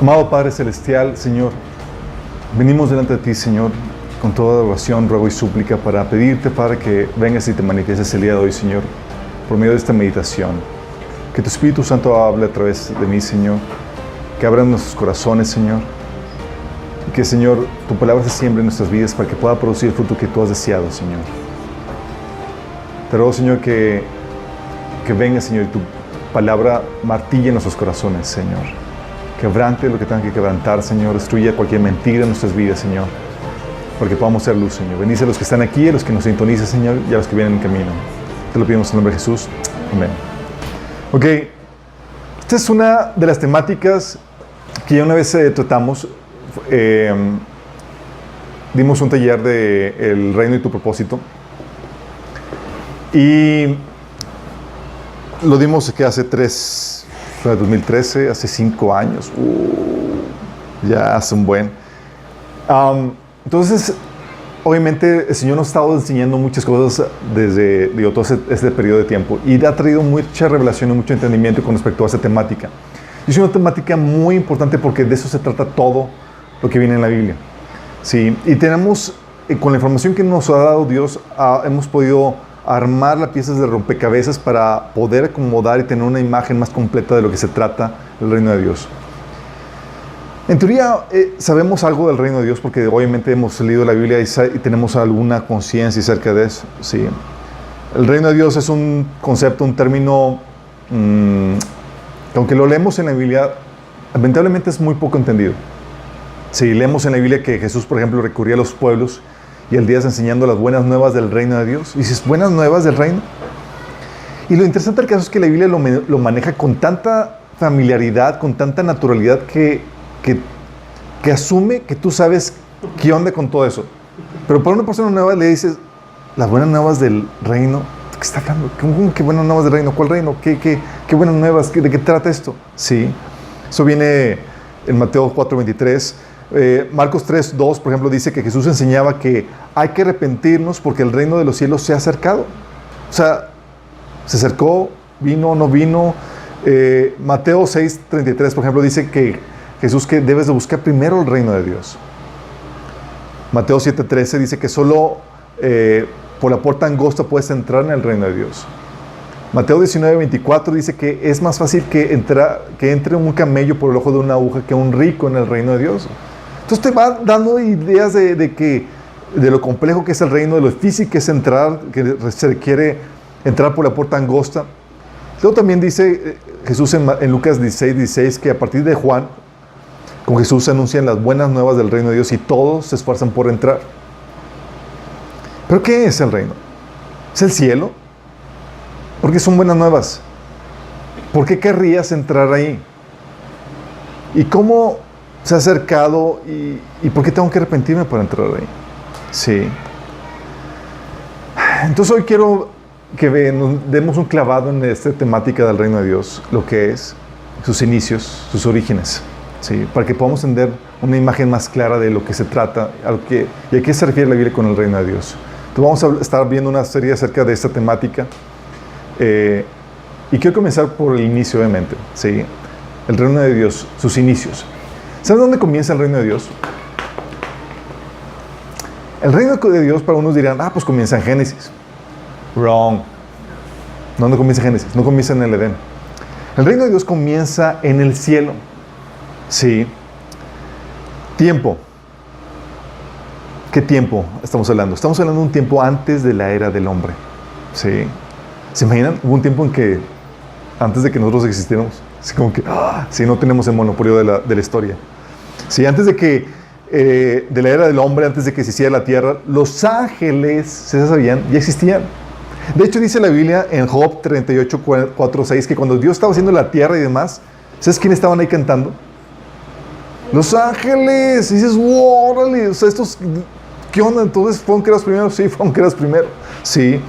Amado Padre Celestial, Señor, venimos delante de ti, Señor, con toda oración, ruego y súplica para pedirte, Padre, que vengas y te manifiestes el día de hoy, Señor, por medio de esta meditación. Que tu Espíritu Santo hable a través de mí, Señor, que abra nuestros corazones, Señor, y que, Señor, tu palabra se siembre en nuestras vidas para que pueda producir el fruto que tú has deseado, Señor. Te ruego, Señor, que venga, Señor, y tu palabra martille en nuestros corazones, Señor. Quebrante lo que tenga que quebrantar, Señor. Destruya cualquier mentira en nuestras vidas, Señor, para que podamos ser luz, Señor. Bendice a los que están aquí, a los que nos sintonizan, Señor, y a los que vienen en camino. Te lo pedimos en el nombre de Jesús. Amén. Ok. Esta es una de las temáticas que ya una vez tratamos. Dimos un taller de El Reino y tu Propósito. Y lo dimos que hace 2013, hace 5 años. Ya hace un buen. Entonces, obviamente, el Señor nos ha estado enseñando muchas cosas desde todo este periodo de tiempo. Y ha traído mucha revelación y mucho entendimiento con respecto a esta temática. Y es una temática muy importante porque de eso se trata todo lo que viene en la Biblia. Sí, y tenemos, con la información que nos ha dado Dios, hemos podido armar las piezas de rompecabezas para poder acomodar y tener una imagen más completa de lo que se trata del reino de Dios. En teoría, sabemos algo del reino de Dios porque obviamente hemos leído la Biblia y tenemos alguna conciencia acerca de eso. Sí. El reino de Dios es un concepto, un término que aunque lo leemos en la Biblia, lamentablemente es muy poco entendido. Sí, leemos en la Biblia que Jesús, por ejemplo, recurría a los pueblos y el día enseñando las buenas nuevas del reino de Dios. Y dices, ¿buenas nuevas del reino? Y lo interesante del caso es que la Biblia lo maneja con tanta familiaridad, con tanta naturalidad que asume que tú sabes qué onda con todo eso. Pero para una persona nueva le dices, las buenas nuevas del reino. ¿De qué está hablando? ¿Cómo que buenas nuevas del reino? ¿Cuál reino? ¿Qué buenas nuevas? ¿De qué trata esto? Sí, eso viene en Mateo 4:23. Marcos 3:2, por ejemplo, dice que Jesús enseñaba que hay que arrepentirnos porque el reino de los cielos se ha acercado. O sea, se acercó, vino, no vino. Mateo 6:33, por ejemplo, dice que Jesús que debes de buscar primero el reino de Dios. Mateo 7:13 dice que solo por la puerta angosta puedes entrar en el reino de Dios. Mateo 19:24 dice que es más fácil que entre un camello por el ojo de una aguja que un rico en el reino de Dios. Entonces te va dando ideas de lo complejo que es el reino, de lo difícil que es entrar, que se requiere entrar por la puerta angosta. Luego también dice Jesús en Lucas 16:16 que a partir de Juan, con Jesús se anuncian las buenas nuevas del reino de Dios y todos se esfuerzan por entrar. ¿Pero qué es el reino? ¿Es el cielo? ¿Por qué son buenas nuevas? ¿Por qué querrías entrar ahí? ¿Y cómo se ha acercado? ¿Y por qué tengo que arrepentirme para entrar ahí? Sí. Entonces hoy quiero que nos demos un clavado en esta temática del reino de Dios, lo que es, sus inicios, sus orígenes, ¿sí? Para que podamos entender una imagen más clara de lo que se trata y a qué se refiere la Biblia con el reino de Dios. Entonces vamos a estar viendo una serie acerca de esta temática. Y quiero comenzar por el inicio, obviamente, ¿sí? El reino de Dios, sus inicios. ¿Sabes dónde comienza el reino de Dios? El reino de Dios, para unos dirán, pues comienza en Génesis. Wrong. ¿Dónde comienza Génesis? No comienza en el Edén. El reino de Dios comienza en el cielo. Sí. Tiempo. ¿Qué tiempo estamos hablando? Estamos hablando de un tiempo antes de la era del hombre. Sí. ¿Se imaginan? Hubo un tiempo en que, antes de que nosotros existiéramos, así como que, sí, no tenemos el monopolio de la historia. Sí, antes de que, de la era del hombre, antes de que se hiciera la tierra, los ángeles, ¿se sabían? Ya existían. De hecho, dice la Biblia en Job 38:4-6, que cuando Dios estaba haciendo la tierra y demás, ¿sabes quiénes estaban ahí cantando? Los ángeles. Y dices, wow, órale, o sea, estos, ¿qué onda? Entonces, ¿fueron creados primero? Sí, fueron creados primero. Sí.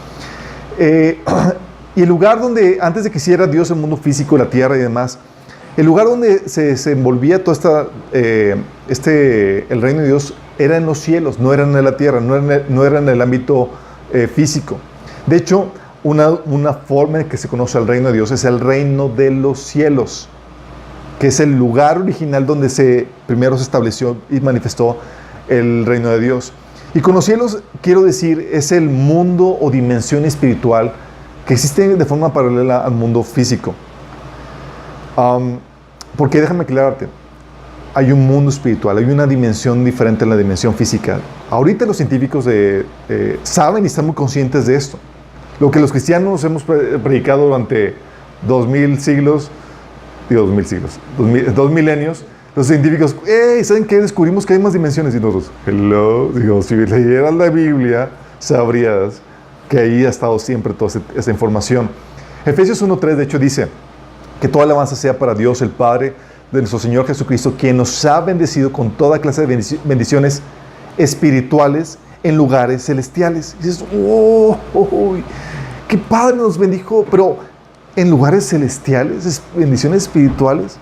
Y el lugar donde, antes de que hiciera Dios el mundo físico, la tierra y demás, el lugar donde se envolvía todo el reino de Dios era en los cielos, no era en la tierra, no era en el ámbito físico. De hecho, una forma en que se conoce el reino de Dios es el reino de los cielos. que es el lugar original donde primero se estableció y manifestó el reino de Dios. Y con los cielos, quiero decir, es el mundo o dimensión espiritual que existe de forma paralela al mundo físico. Porque déjame aclararte, hay un mundo espiritual, hay una dimensión diferente a la dimensión física. Ahorita los científicos saben y están muy conscientes de esto. Lo que los cristianos hemos predicado durante 2000 siglos, 2 milenios, los científicos, ¿saben qué? Descubrimos que hay más dimensiones. Y nosotros, digo, si leyeras la Biblia, sabrías que ahí ha estado siempre toda esa información. Efesios 1:3, de hecho, dice que toda alabanza sea para Dios, el Padre de nuestro Señor Jesucristo, quien nos ha bendecido con toda clase de bendiciones espirituales en lugares celestiales. Y dices, qué Padre nos bendijo, pero en lugares celestiales, bendiciones espirituales.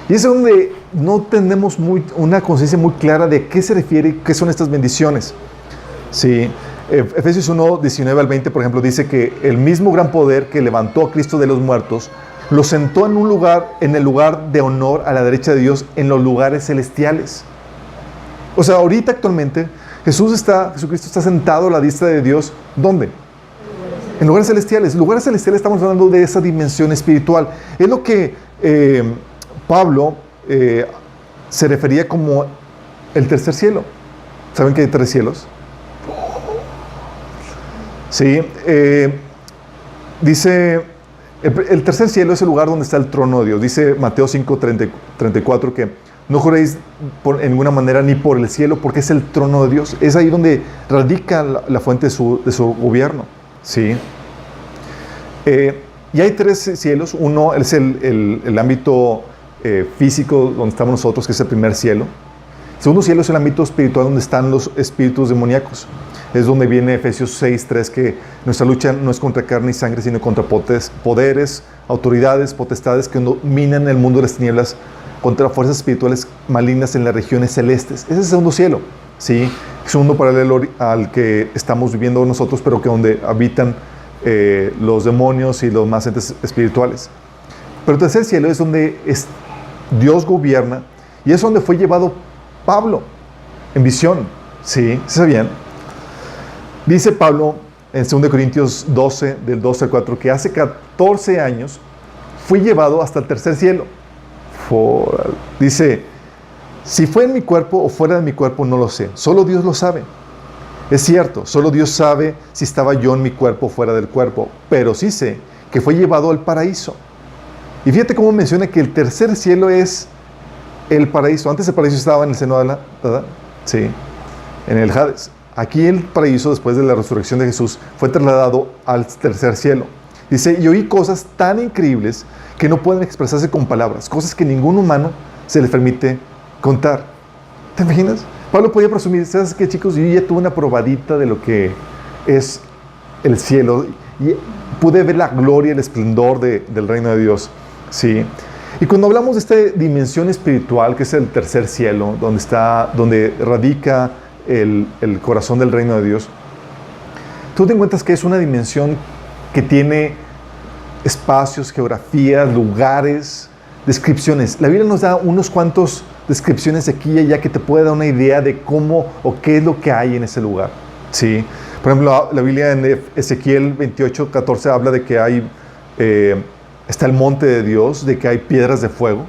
Y es donde no tenemos una conciencia muy clara de qué se refiere, qué son estas bendiciones. Sí. Efesios 1:19 al 20, por ejemplo, dice que el mismo gran poder que levantó a Cristo de los muertos lo sentó en el lugar de honor a la derecha de Dios en los lugares celestiales. O sea, ahorita actualmente Jesucristo está sentado a la diestra de Dios. ¿Dónde? En lugares celestiales. Lugares celestiales, estamos hablando de esa dimensión espiritual. Es lo que Pablo se refería como el tercer cielo. ¿Saben que hay 3 cielos? Sí. Dice, el tercer cielo es el lugar donde está el trono de Dios. Dice Mateo 5:34 que no juréis en ninguna manera ni por el cielo, porque es el trono de Dios. Es ahí donde radica la fuente de su gobierno. ¿Sí? Y hay 3 cielos. Uno es el ámbito físico donde estamos nosotros, que es el primer cielo. El segundo cielo es el ámbito espiritual donde están los espíritus demoníacos. Es donde viene Efesios 6:3, que nuestra lucha no es contra carne y sangre, sino contra poderes, autoridades, potestades que dominan el mundo de las tinieblas, contra fuerzas espirituales malignas en las regiones celestes. Ese es el segundo cielo, ¿sí? Es un mundo paralelo al que estamos viviendo nosotros, pero que donde habitan los demonios y los más entes espirituales. Pero el tercer cielo es donde Dios gobierna, y es donde fue llevado Pablo en visión. ¿Sí? ¿Sí sabían? Dice Pablo en 2 Corintios 12, del 12 al 4, que hace 14 años fui llevado hasta el tercer cielo. Dice, si fue en mi cuerpo o fuera de mi cuerpo, no lo sé. Solo Dios lo sabe. Es cierto, solo Dios sabe si estaba yo en mi cuerpo o fuera del cuerpo. Pero sí sé que fue llevado al paraíso. Y fíjate cómo menciona que el tercer cielo es el paraíso. Antes el paraíso estaba en el seno de la... ¿verdad? Sí, en el Hades. Aquí el paraíso, después de la resurrección de Jesús, fue trasladado al tercer cielo. Dice, y oí cosas tan increíbles que no pueden expresarse con palabras, cosas que ningún humano se les permite contar. ¿Te imaginas? Pablo podía presumir, ¿sabes qué, chicos? Yo ya tuve una probadita de lo que es el cielo y pude ver la gloria y el esplendor del reino de Dios. Sí. Y cuando hablamos de esta dimensión espiritual, que es el tercer cielo, donde radica el corazón del reino de Dios, tú te encuentras que es una dimensión que tiene espacios, geografías, lugares, descripciones. La Biblia nos da unos cuantos descripciones aquí y allá que te puede dar una idea de cómo o qué es lo que hay en ese lugar. ¿Sí? Por ejemplo, la Biblia en Ezequiel 28:14 habla de que hay está el monte de Dios, de que hay piedras de fuego.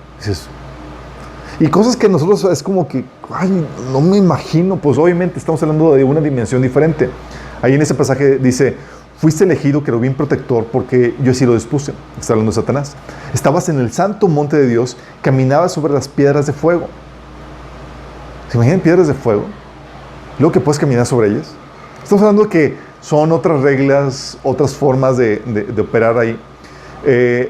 Y cosas que nosotros es como que, ay, no me imagino. Pues obviamente estamos hablando de una dimensión diferente. Ahí en ese pasaje dice, fuiste elegido querubín protector porque yo así lo dispuse. Está hablando de Satanás. Estabas en el santo monte de Dios, caminabas sobre las piedras de fuego. ¿Se imaginan piedras de fuego? Luego que puedes caminar sobre ellas. Estamos hablando de que son otras reglas, otras formas de operar ahí.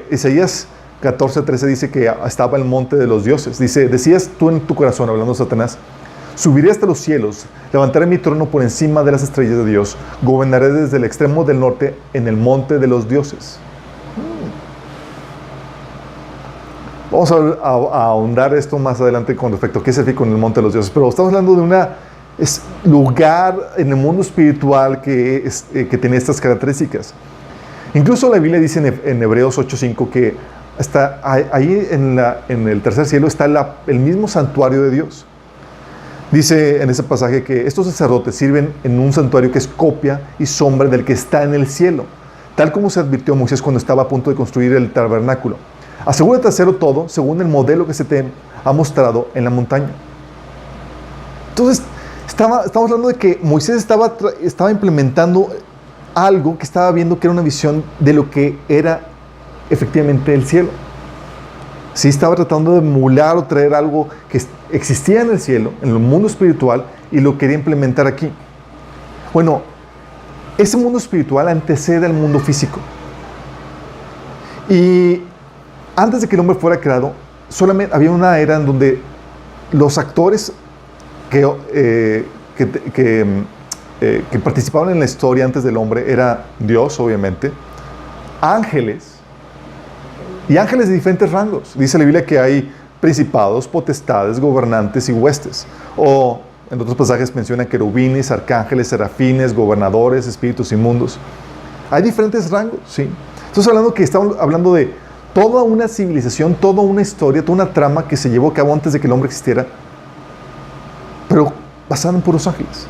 Isaías 14:13 dice que estaba el monte de los dioses. Dice, decías tú en tu corazón, hablando de Satanás, subiré hasta los cielos, levantaré mi trono por encima de las estrellas de Dios, gobernaré desde el extremo del norte en el monte de los dioses. Vamos a ahondar esto más adelante con respecto a qué significa con el monte de los dioses, pero estamos hablando de un lugar en el mundo espiritual que tiene estas características. Incluso la Biblia dice en Hebreos 8:5 que ahí en el tercer cielo está el mismo santuario de Dios. Dice en ese pasaje que estos sacerdotes sirven en un santuario que es copia y sombra del que está en el cielo, tal como se advirtió a Moisés cuando estaba a punto de construir el tabernáculo. Asegúrate de hacerlo todo según el modelo que se te ha mostrado en la montaña. Entonces, estamos hablando de que Moisés estaba implementando algo que estaba viendo que era una visión de lo que era efectivamente el cielo. Sí, estaba tratando de emular o traer algo que existía en el cielo, en el mundo espiritual, y lo quería implementar aquí. Bueno, ese mundo espiritual antecede al mundo físico. Y antes de que el hombre fuera creado, solamente había una era en donde los actores que participaban en la historia antes del hombre era Dios, obviamente, ángeles, y ángeles de diferentes rangos. Dice la Biblia que hay principados, potestades, gobernantes y huestes. O en otros pasajes menciona querubines, arcángeles, serafines, gobernadores, espíritus inmundos. Hay diferentes rangos, ¿sí? Estamos hablando de toda una civilización, toda una historia, toda una trama que se llevó a cabo antes de que el hombre existiera, pero basada en puros ángeles.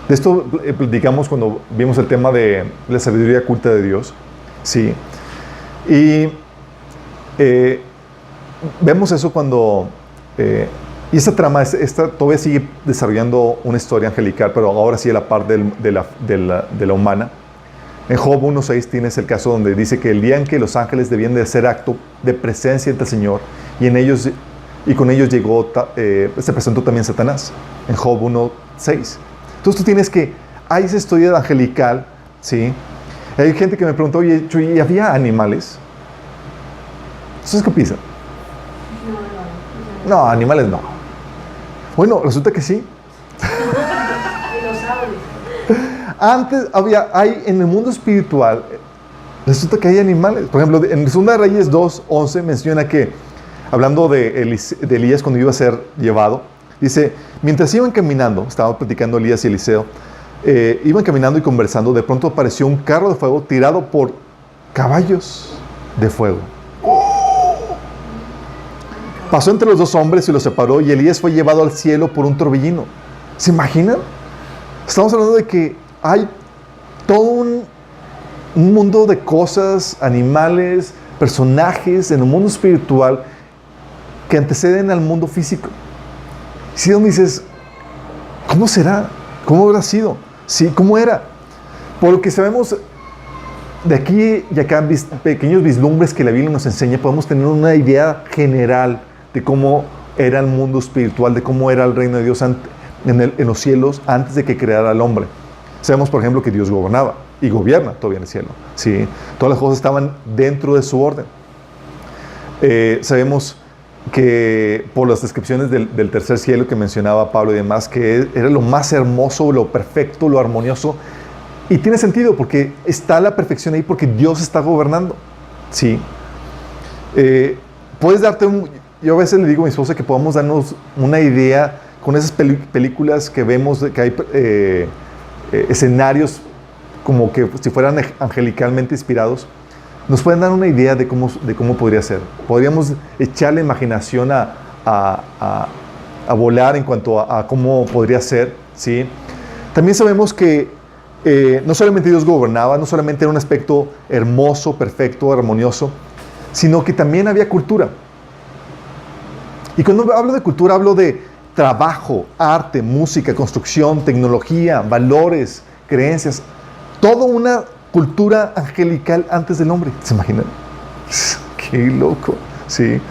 De esto platicamos cuando vimos el tema de la sabiduría oculta de Dios, ¿sí? Y vemos eso cuando... y esta trama todavía sigue desarrollando una historia angelical, pero ahora sí a la par de la humana. En Job 1.6 tienes el caso donde dice que el día en que los ángeles debían de hacer acto de presencia ante el Señor, y con ellos se presentó también Satanás, en Job 1.6. Entonces tú tienes que, hay esa historia angelical, ¿sí? Hay gente que me preguntó, oye, ¿y había animales? ¿Ustedes qué piensan? No, animales no. Bueno, resulta que sí. Antes hay en el mundo espiritual, resulta que hay animales. Por ejemplo, en 2 Reyes 2:11 menciona que, hablando de Elías cuando iba a ser llevado, dice, mientras iban caminando, estaban platicando Elías y Eliseo, iban caminando y conversando, de pronto apareció un carro de fuego tirado por caballos de fuego. Pasó entre los dos hombres y los separó, y Elías fue llevado al cielo por un torbellino. ¿Se imaginan? Estamos hablando de que hay todo un mundo de cosas, animales, personajes en el mundo espiritual que anteceden al mundo físico. Si donde dices, ¿cómo será? ¿Cómo habrá sido? Sí, ¿cómo era? Por lo que sabemos de aquí y acá, pequeños vislumbres que la Biblia nos enseña, podemos tener una idea general de cómo era el mundo espiritual, de cómo era el reino de Dios en los cielos antes de que creara al hombre. Sabemos, por ejemplo, que Dios gobernaba y gobierna todavía en el cielo, ¿sí? Todas las cosas estaban dentro de su orden. Sabemos que por las descripciones del tercer cielo que mencionaba Pablo y demás, que era lo más hermoso, lo perfecto, lo armonioso, y tiene sentido porque está la perfección ahí, porque Dios está gobernando, ¿sí? Puedes darte yo a veces le digo a mi esposa que podamos darnos una idea con esas películas que vemos, que hay escenarios como que si fueran angelicalmente inspirados, nos pueden dar una idea de cómo podría ser. Podríamos echar la imaginación a volar en cuanto a cómo podría ser, ¿sí? También sabemos que no solamente Dios gobernaba, no solamente era un aspecto hermoso, perfecto, armonioso, sino que también había cultura. Y cuando hablo de cultura, hablo de trabajo, arte, música, construcción, tecnología, valores, creencias, toda una cultura angelical antes del hombre. ¿Se imaginan? ¡Qué loco! Sí.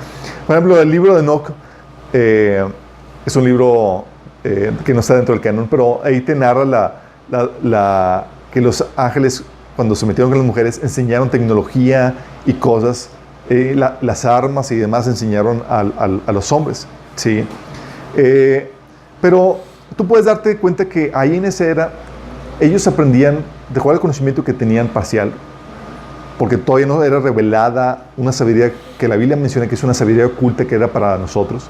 Por ejemplo, el libro de Enoch es un libro que no está dentro del canon, pero ahí te narra que los ángeles, cuando se metieron con las mujeres, enseñaron tecnología y cosas, las armas y demás enseñaron a los hombres, ¿sí? Pero tú puedes darte cuenta que ahí en esa era ellos aprendían de acuerdo al conocimiento que tenían parcial, porque todavía no era revelada una sabiduría que la Biblia menciona que es una sabiduría oculta que era para nosotros.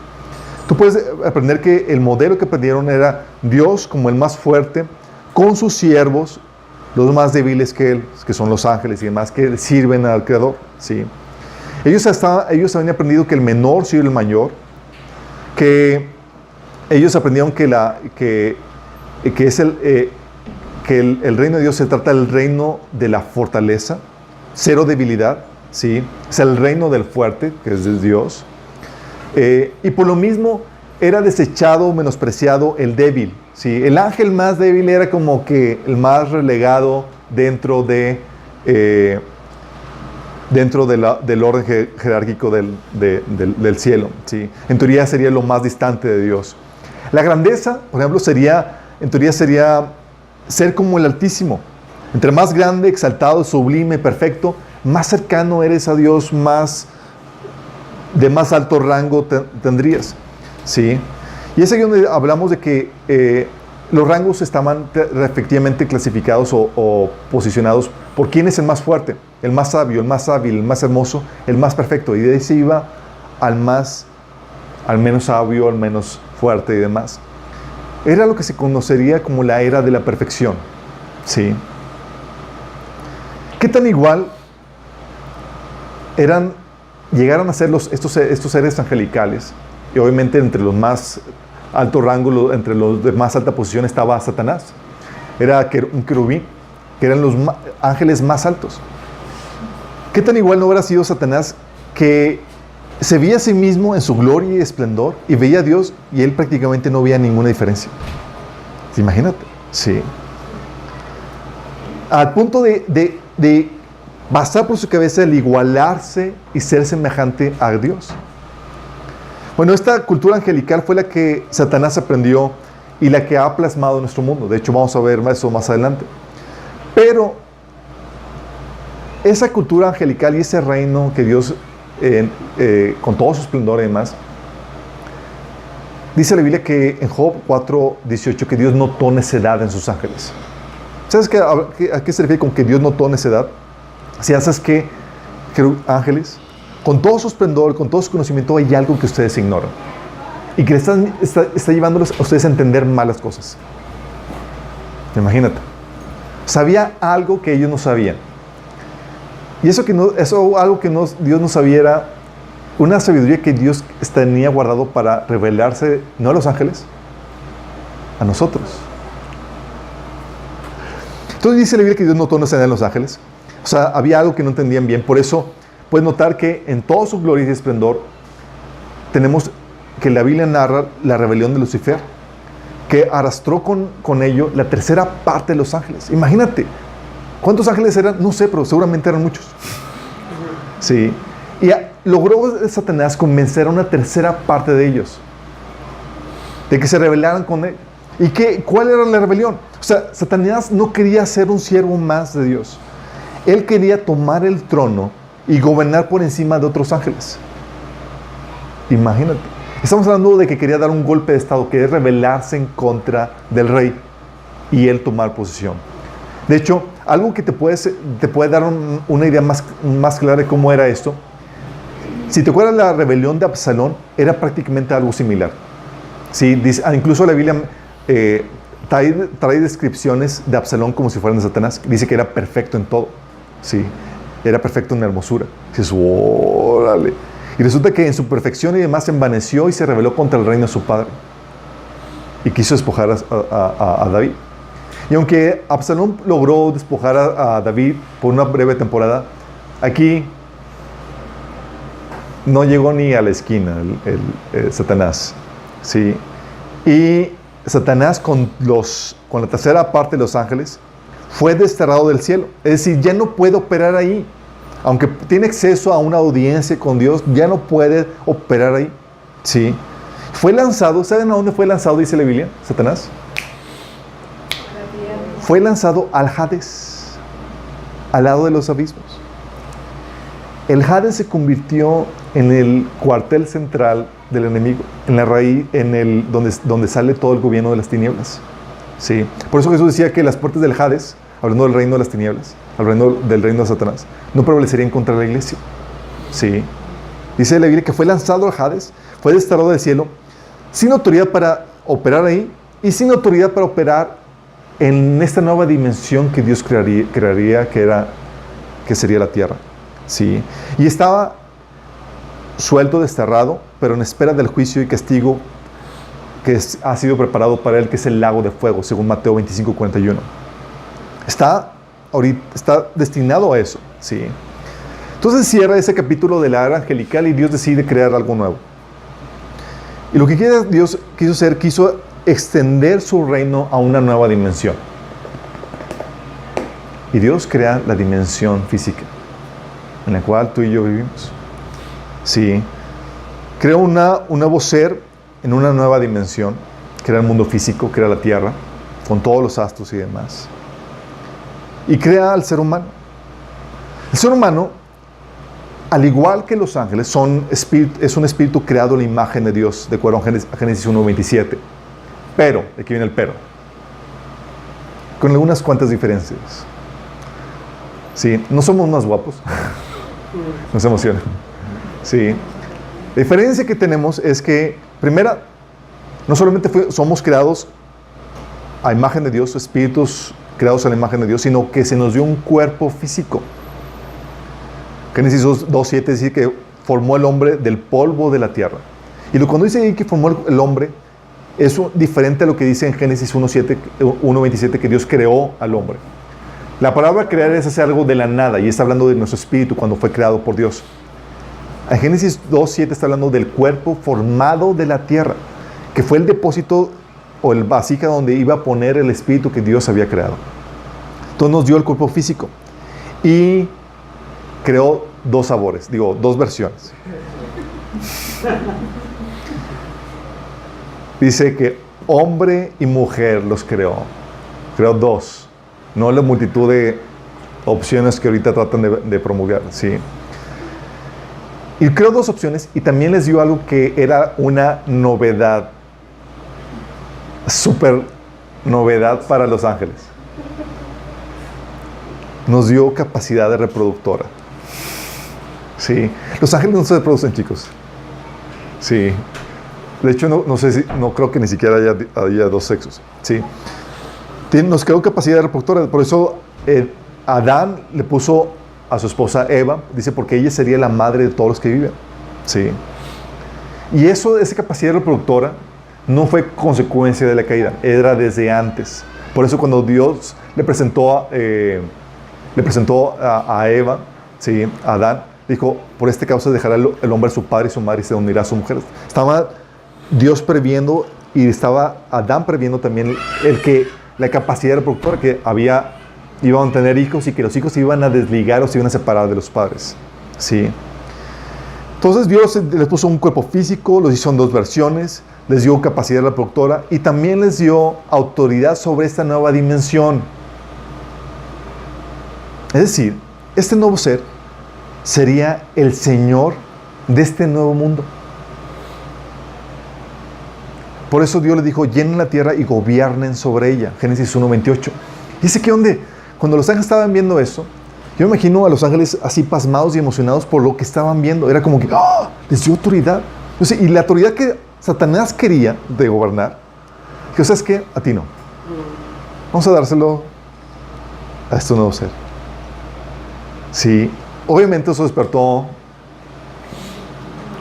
Tú puedes aprender que el modelo que aprendieron era Dios como el más fuerte, con sus siervos, los más débiles que Él, que son los ángeles y demás, que sirven al Creador, ¿sí? Ellos habían aprendido que el menor soy el mayor, que ellos aprendieron que el reino de Dios se trata del reino de la fortaleza, cero debilidad, ¿sí? Es el reino del fuerte, que es de Dios. Y por lo mismo era desechado, menospreciado el débil, ¿sí? El ángel más débil era como que el más relegado dentro del orden jerárquico del cielo, ¿sí? En teoría sería lo más distante de Dios. La grandeza, por ejemplo, en teoría sería ser como el Altísimo. Entre más grande, exaltado, sublime, perfecto, más cercano eres a Dios, de más alto rango tendrías, ¿sí? Y es aquí donde hablamos de que los rangos estaban efectivamente clasificados o posicionados por quién es el más fuerte, el más sabio, el más hábil, el más hermoso, el más perfecto. Y de ahí se iba al menos sabio, al menos fuerte y demás. Era lo que se conocería como la era de la perfección, ¿sí? ¿Qué tan igual llegaron a ser estos seres angelicales? Y obviamente entre los más alto rango, entre los de más alta posición estaba Satanás. Era un querubín, que eran los ángeles más altos. ¿Qué tan igual no habrá sido Satanás, que se veía a sí mismo en su gloria y esplendor y veía a Dios y él prácticamente no veía ninguna diferencia? Imagínate, sí. Al punto de pasar por su cabeza el igualarse y ser semejante a Dios. Bueno, esta cultura angelical fue la que Satanás aprendió y la que ha plasmado en nuestro mundo. De hecho, vamos a ver eso más adelante. Pero esa cultura angelical y ese reino que Dios, con todo su esplendor y demás, dice la Biblia que en Job 4:18 que Dios notó necedad en sus ángeles. ¿Sabes a qué se refiere con que Dios notó necedad? Si haces que ángeles, con todo su esplendor, con todo su conocimiento, hay algo que ustedes ignoran y que está llevándolos a ustedes a entender malas cosas. Imagínate. Sabía algo que ellos no sabían. Y algo que Dios no sabía era una sabiduría que Dios tenía guardado para revelarse, no a los ángeles, a nosotros. Entonces dice la Biblia que Dios notó necedad en los ángeles. O sea, había algo que no entendían bien. Por eso puedes notar que en toda su gloria y esplendor tenemos que la Biblia narra la rebelión de Lucifer, que arrastró con ello la tercera parte de los ángeles. Imagínate, ¿cuántos ángeles eran? No sé, pero seguramente eran muchos. Sí. Y logró Satanás convencer a una tercera parte de ellos de que se rebelaran con él. ¿Y cuál era la rebelión? O sea, Satanás no quería ser un siervo más de Dios. Él quería tomar el trono y gobernar por encima de otros ángeles. Imagínate. Estamos hablando de que quería dar un golpe de estado, quería rebelarse en contra del rey y él tomar posición. De hecho, algo que te puede dar una idea más clara de cómo era esto. Si te acuerdas, la rebelión de Absalón era prácticamente algo similar. ¿Sí? Incluso la Biblia trae descripciones de Absalón como si fueran de Satanás. Dice que era perfecto en todo. Sí, era perfecto en hermosura. Dices, órale. Y resulta que en su perfección y demás se envaneció y se rebeló contra el reino de su padre. Y quiso despojar a David. Y aunque Absalón logró despojar a David por una breve temporada, aquí no llegó ni a la esquina Satanás. ¿Sí? Y Satanás con la tercera parte de los ángeles fue desterrado del cielo. Es decir, ya no puede operar ahí. Aunque tiene acceso a una audiencia con Dios, ya no puede operar ahí. ¿Sí? Fue lanzado, ¿saben a dónde fue lanzado, dice la Biblia, Satanás? Fue lanzado al Hades, al lado de los abismos. El Hades se convirtió en el cuartel central del enemigo, en la raíz, donde sale todo el gobierno de las tinieblas. ¿Sí? Por eso Jesús decía que las puertas del Hades, hablando del reino de las tinieblas, del reino de Satanás, no prevalecerían contra la iglesia. ¿Sí? Dice la Biblia que fue lanzado al Hades, fue desterrado del cielo, sin autoridad para operar ahí y sin autoridad para operar en esta nueva dimensión que Dios crearía que sería la tierra. ¿Sí? Y estaba suelto, desterrado, pero en espera del juicio y castigo que ha sido preparado para él, que es el lago de fuego, según Mateo 25:41. Está destinado a eso, ¿sí? Entonces cierra ese capítulo de la era angelical y Dios decide crear algo nuevo. Y lo que Dios quiso hacer, quiso extender su reino a una nueva dimensión. Y Dios crea la dimensión física, en la cual tú y yo vivimos. Sí. Crea un nuevo ser en una nueva dimensión. Crea el mundo físico, crea la tierra, con todos los astros y demás. Y crea al ser humano. El ser humano, al igual que los ángeles, es un espíritu creado a la imagen de Dios, de acuerdo a Génesis 1:27. Pero, aquí viene el pero, con algunas cuantas diferencias. Sí, no somos más guapos. Nos emociona. Sí. La diferencia que tenemos es que, primera, no solamente somos creados a imagen de Dios, espíritus creados a la imagen de Dios, sino que se nos dio un cuerpo físico. Génesis 2:7 dice que formó el hombre del polvo de la tierra. Y cuando dice ahí que formó el hombre, es diferente a lo que dice en Génesis 1:27, que Dios creó al hombre. La palabra crear es hacer algo de la nada, y está hablando de nuestro espíritu cuando fue creado por Dios. En Génesis 2:7 está hablando del cuerpo formado de la tierra, que fue el depósito o el vasija donde iba a poner el espíritu que Dios había creado. Entonces nos dio el cuerpo físico y creó dos versiones. Dice que hombre y mujer los creó. Creó dos, no la multitud de opciones que ahorita tratan de promulgar, ¿sí? Y creó dos opciones y también les dio algo que era una novedad, súper novedad para los ángeles. Nos dio capacidad de reproductora. Sí. Los ángeles no se reproducen, chicos. Sí. De hecho, no creo que ni siquiera haya dos sexos. Sí. Nos creó capacidad de reproductora. Por eso Adán le puso a su esposa Eva, dice, porque ella sería la madre de todos los que viven. Sí. Y esa capacidad reproductora no fue consecuencia de la caída, era desde antes. Por eso cuando Dios le presentó a Eva, ¿sí?, a Adán, dijo, por esta causa dejará el hombre a su padre y su madre y se unirá a su mujer. Estaba Dios previendo y estaba Adán previendo también la capacidad reproductora que iban a tener hijos y que los hijos se iban a desligar o se iban a separar de los padres. ¿Sí? Entonces Dios les puso un cuerpo físico, los hizo en dos versiones, les dio capacidad reproductora y también les dio autoridad sobre esta nueva dimensión. Es decir, este nuevo ser sería el Señor de este nuevo mundo. Por eso Dios les dijo, llenen la tierra y gobiernen sobre ella. Génesis 1:28. Dice que cuando los ángeles estaban viendo eso, yo me imagino a los ángeles así pasmados y emocionados por lo que estaban viendo. Era como que, les dio autoridad. Y la autoridad que Satanás quería de gobernar, que, ¿sabes qué? A ti no. Vamos a dárselo a este nuevo ser. Sí, obviamente eso despertó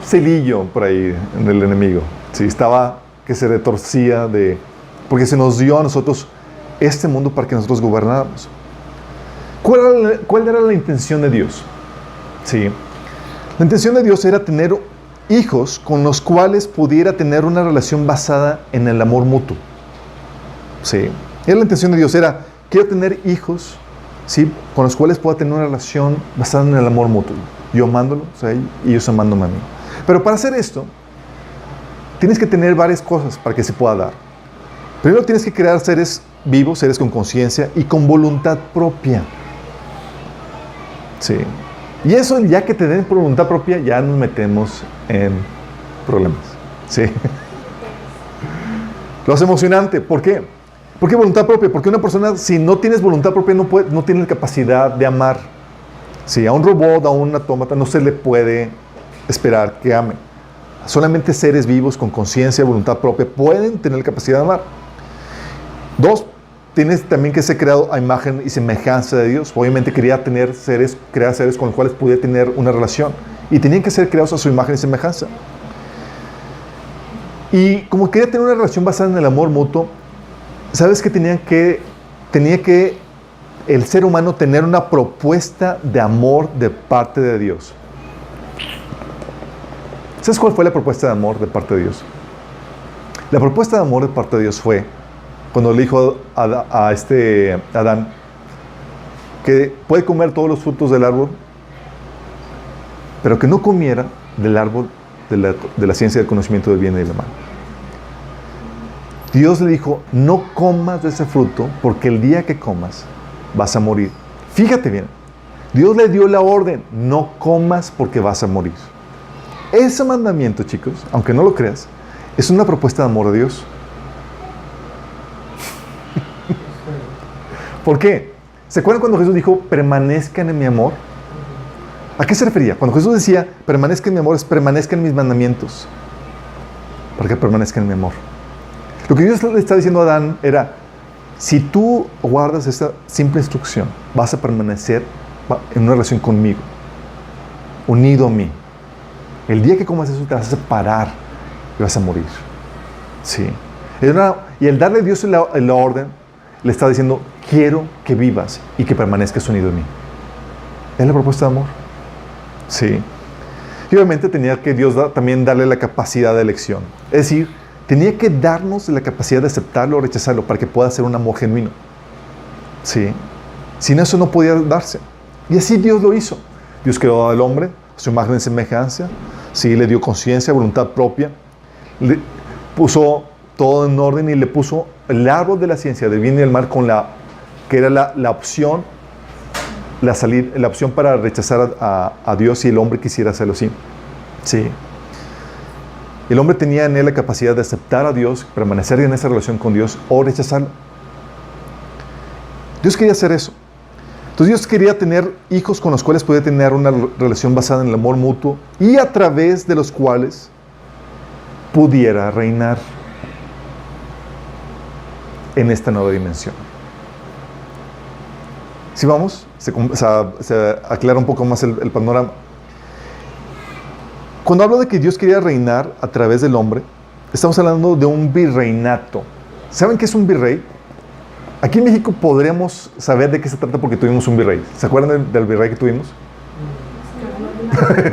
celillo por ahí en el enemigo. Sí, estaba que se retorcía porque se nos dio a nosotros este mundo para que nosotros gobernáramos. ¿Cuál era la intención de Dios? Sí, la intención de Dios era tener hijos con los cuales pudiera tener una relación basada en el amor mutuo. Sí, era la intención de Dios, quiero tener hijos, ¿sí?, con los cuales pueda tener una relación basada en el amor mutuo. Yo amándolos a ellos y ellos amándome a mí. Pero para hacer esto, tienes que tener varias cosas para que se pueda dar. Primero tienes que crear seres vivos, seres con conciencia y con voluntad propia. Sí. Y eso, ya que te den por voluntad propia, ya nos metemos en problemas. Sí. Lo hace emocionante. ¿Por qué? ¿Por qué voluntad propia? Porque una persona, si no tienes voluntad propia, no tiene la capacidad de amar. Sí, a un robot, a un autómata, no se le puede esperar que ame. Solamente seres vivos con conciencia, voluntad propia, pueden tener la capacidad de amar. Dos, tienes también que ser creado a imagen y semejanza de Dios. Obviamente quería crear seres con los cuales pudiera tener una relación. y tenían que ser creados a su imagen y semejanza. Y como quería tener una relación basada en el amor mutuo, ¿sabes que tenía que el ser humano tener una propuesta de amor de parte de Dios? ¿Sabes cuál fue la propuesta de amor de parte de Dios? La propuesta de amor de parte de Dios fue cuando le dijo a Adán que puede comer todos los frutos del árbol, pero que no comiera del árbol de la ciencia del conocimiento del bien y del mal. Dios le dijo, no comas de ese fruto, porque el día que comas vas a morir. Fíjate bien, Dios le dio la orden, no comas porque vas a morir. Ese mandamiento, chicos, aunque no lo creas, es una propuesta de amor de Dios. ¿Por qué? ¿Se acuerdan cuando Jesús dijo, permanezcan en mi amor? ¿A qué se refería? Cuando Jesús decía, permanezcan en mi amor, es permanezcan en mis mandamientos. Para que permanezcan en mi amor. Lo que Dios le está diciendo a Adán era, si tú guardas esta simple instrucción, vas a permanecer en una relación conmigo, unido a mí. El día que comas eso te vas a separar y vas a morir. Sí. Y el darle a Dios la orden, le está diciendo, quiero que vivas y que permanezcas unido a mí. Es la propuesta de amor. Sí. Y obviamente tenía que Dios también darle la capacidad de elección. Es decir, tenía que darnos la capacidad de aceptarlo o rechazarlo para que pueda ser un amor genuino. Sí. Sin eso no podía darse. Y así Dios lo hizo. Dios creó al hombre, a su imagen y semejanza. Sí, le dio conciencia, voluntad propia. Le puso todo en orden y le puso el árbol de la ciencia del bien y del mal que era la opción, la opción para rechazar a Dios si el hombre quisiera hacerlo así. Sí. El hombre tenía en él la capacidad de aceptar a Dios, permanecer en esa relación con Dios o rechazarlo. Dios quería hacer eso. Entonces Dios quería tener hijos con los cuales podía tener una relación basada en el amor mutuo y a través de los cuales pudiera reinar en esta nueva dimensión. Si vamos, se aclara un poco más el panorama. Cuando hablo de que Dios quería reinar a través del hombre, estamos hablando de un virreinato. ¿Saben qué es un virrey? Aquí en México podríamos saber de qué se trata porque tuvimos un virrey. ¿Se acuerdan del virrey que tuvimos?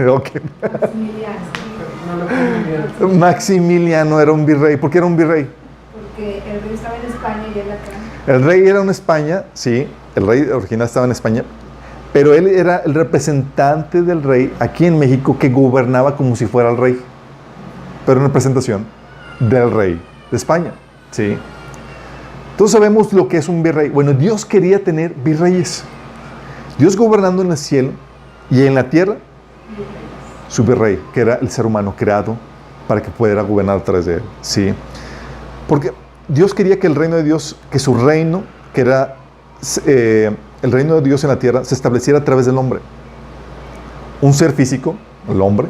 Okay. Maximiliano era un virrey. ¿Por qué era un virrey? Porque el rey estaba en España y él acá. El rey era en España, sí. El rey original estaba en España. Pero él era el representante del rey aquí en México que gobernaba como si fuera el rey. Pero en representación del rey de España. Sí. Todos sabemos lo que es un virrey. Bueno, Dios quería tener virreyes. Dios gobernando en el cielo y en la tierra, su virrey, que era el ser humano creado para que pudiera gobernar a través de él. Sí. Porque Dios quería que el reino de Dios, que su reino, que era el reino de Dios en la tierra, se estableciera a través del hombre. Un ser físico, el hombre,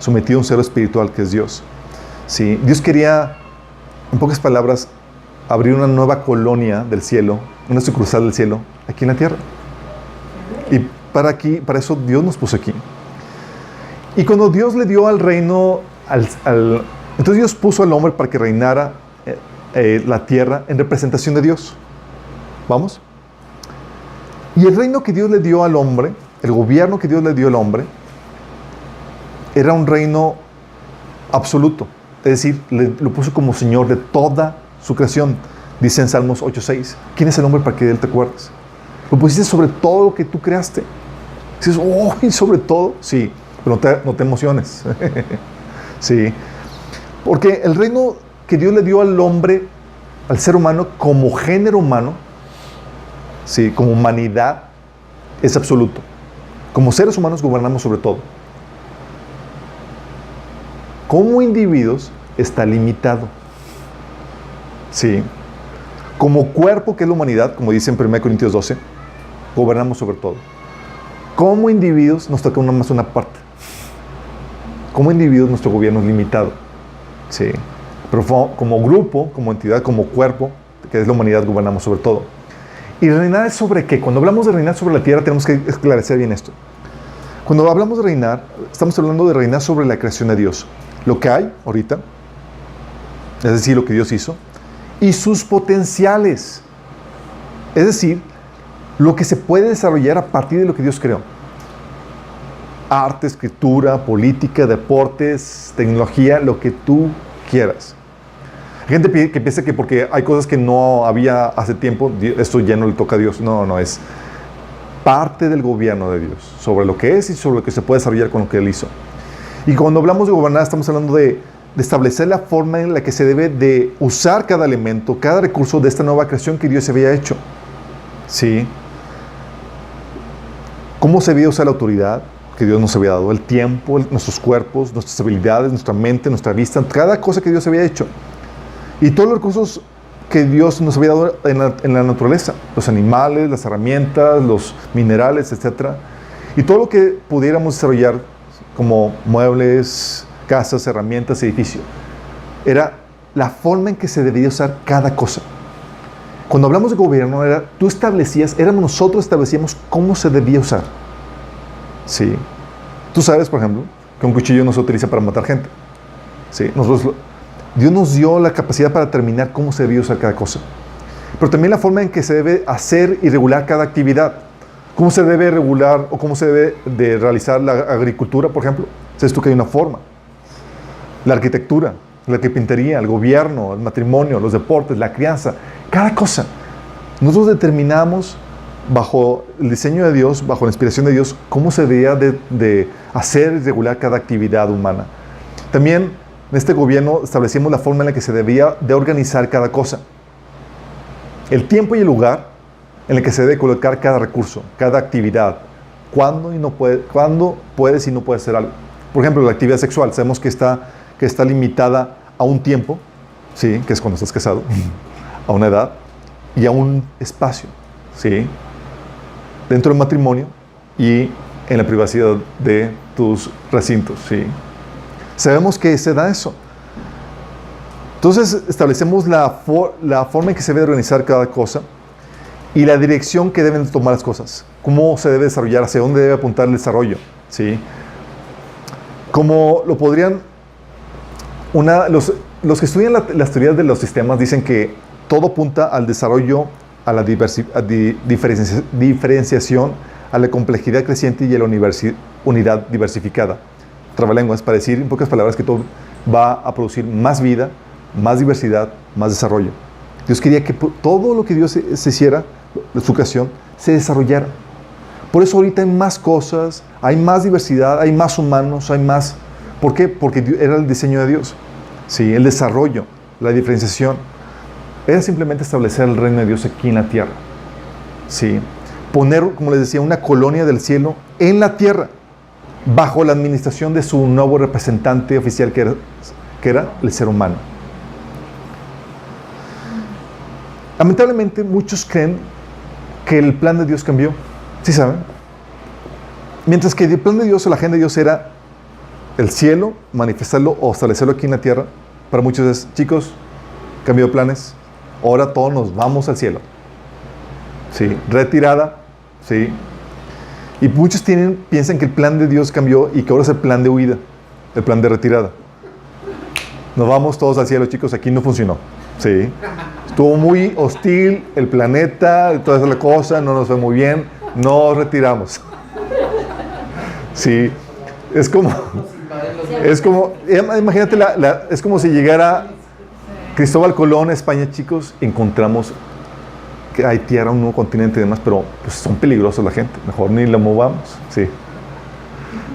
sometido a un ser espiritual que es Dios. Sí. Dios quería, en pocas palabras, abrir una nueva colonia del cielo, una sucursal del cielo, aquí en la tierra. Y para eso Dios nos puso aquí. Y cuando Dios le dio al reino, entonces Dios puso al hombre para que reinara la tierra en representación de Dios. ¿Vamos? Y el reino que Dios le dio al hombre, el gobierno que Dios le dio al hombre, era un reino absoluto. Es decir, lo puso como Señor de toda su creación. Dice en Salmos 8:6, ¿quién es el hombre para que de él te acuerdes? Lo pusiste sobre todo lo que tú creaste. Dices, oh, y sobre todo, sí, pero no te emociones. Sí, porque el reino que Dios le dio al hombre, al ser humano, como género humano, sí, como humanidad, es absoluto. Como seres humanos gobernamos sobre todo. Como individuos está limitado. Sí. Como cuerpo, que es la humanidad, como dice en 1 Corintios 12, gobernamos sobre todo. Como individuos nos toca más una parte. Como individuos nuestro gobierno es limitado. Sí. Pero como grupo, como entidad, como cuerpo, que es la humanidad, gobernamos sobre todo. ¿Y reinar es sobre qué? Cuando hablamos de reinar sobre la tierra tenemos que esclarecer bien esto. Cuando hablamos de reinar, estamos hablando de reinar sobre la creación de Dios. Lo que hay ahorita, es decir, lo que Dios hizo, y sus potenciales. Es decir, lo que se puede desarrollar a partir de lo que Dios creó. Arte, escritura, política, deportes, tecnología, lo que tú quieras. Hay gente que piensa que porque hay cosas que no había hace tiempo, esto ya no le toca a Dios. No, es parte del gobierno de Dios, sobre lo que es y sobre lo que se puede desarrollar con lo que Él hizo. Y cuando hablamos de gobernar, estamos hablando de establecer la forma en la que se debe de usar cada elemento, cada recurso de esta nueva creación que Dios había hecho. ¿Sí? ¿Cómo se debía usar la autoridad que Dios nos había dado? El tiempo, nuestros cuerpos, nuestras habilidades, nuestra mente, nuestra vista, cada cosa que Dios había hecho. Y todos los recursos que Dios nos había dado en la naturaleza. Los animales, las herramientas, los minerales, etc. Y todo lo que pudiéramos desarrollar como muebles, casas, herramientas, edificios. Era la forma en que se debía usar cada cosa. Cuando hablamos de gobierno, nosotros establecíamos cómo se debía usar. Sí. Tú sabes, por ejemplo, que un cuchillo no se utiliza para matar gente. Sí. Dios nos dio la capacidad para determinar cómo se debía usar cada cosa. Pero también la forma en que se debe hacer y regular cada actividad. ¿Cómo se debe regular o cómo se debe de realizar la agricultura, por ejemplo? ¿Sabes tú que hay una forma? La arquitectura, la carpintería, el gobierno, el matrimonio, los deportes, la crianza, cada cosa. Nosotros determinamos bajo el diseño de Dios, bajo la inspiración de Dios, cómo se debía de hacer y regular cada actividad humana. También en este gobierno establecimos la forma en la que se debía de organizar cada cosa. El tiempo y el lugar en el que se debe colocar cada recurso, cada actividad. Cuándo puedes y no puedes hacer algo. Por ejemplo, la actividad sexual. Sabemos que está limitada a un tiempo, ¿sí? Que es cuando estás casado, a una edad y a un espacio, ¿sí? Dentro del matrimonio y en la privacidad de tus recintos, ¿sí? Sabemos que se da eso. Entonces establecemos la forma en que se debe organizar cada cosa y la dirección que deben tomar las cosas. Cómo se debe desarrollar, hacia dónde debe apuntar el desarrollo, ¿sí? Como lo podrían... Los que estudian las teorías de los sistemas dicen que todo apunta al desarrollo, a la diferenciación, a la complejidad creciente y a la unidad diversificada. Trabalenguas, para decir en pocas palabras que todo va a producir más vida, más diversidad, más desarrollo. Dios quería que todo lo que Dios se hiciera, su creación, se desarrollara. Por eso ahorita hay más cosas, hay más diversidad, hay más humanos, hay más... ¿Por qué? Porque era el diseño de Dios. Sí, el desarrollo, la diferenciación. Era simplemente establecer el reino de Dios aquí en la tierra. Sí. Poner, como les decía, una colonia del cielo en la tierra, bajo la administración de su nuevo representante oficial que era el ser humano. Lamentablemente muchos creen que el plan de Dios cambió. ¿Sí saben? Mientras que el plan de Dios o la agenda de Dios era el cielo, manifestarlo o establecerlo aquí en la tierra, para muchos es, chicos, cambio de planes, ahora todos nos vamos al cielo. Sí, retirada, sí. Y muchos piensan que el plan de Dios cambió y que ahora es el plan de huida, el plan de retirada. Nos vamos todos al cielo, chicos, aquí no funcionó. Sí. Estuvo muy hostil el planeta, toda esa cosa, no nos fue muy bien, nos retiramos. Sí. Es como, imagínate, es como si llegara Cristóbal Colón a España, chicos, encontramos que hay tierra, un nuevo continente y demás, pero pues, son peligrosos la gente, mejor ni la movamos, sí.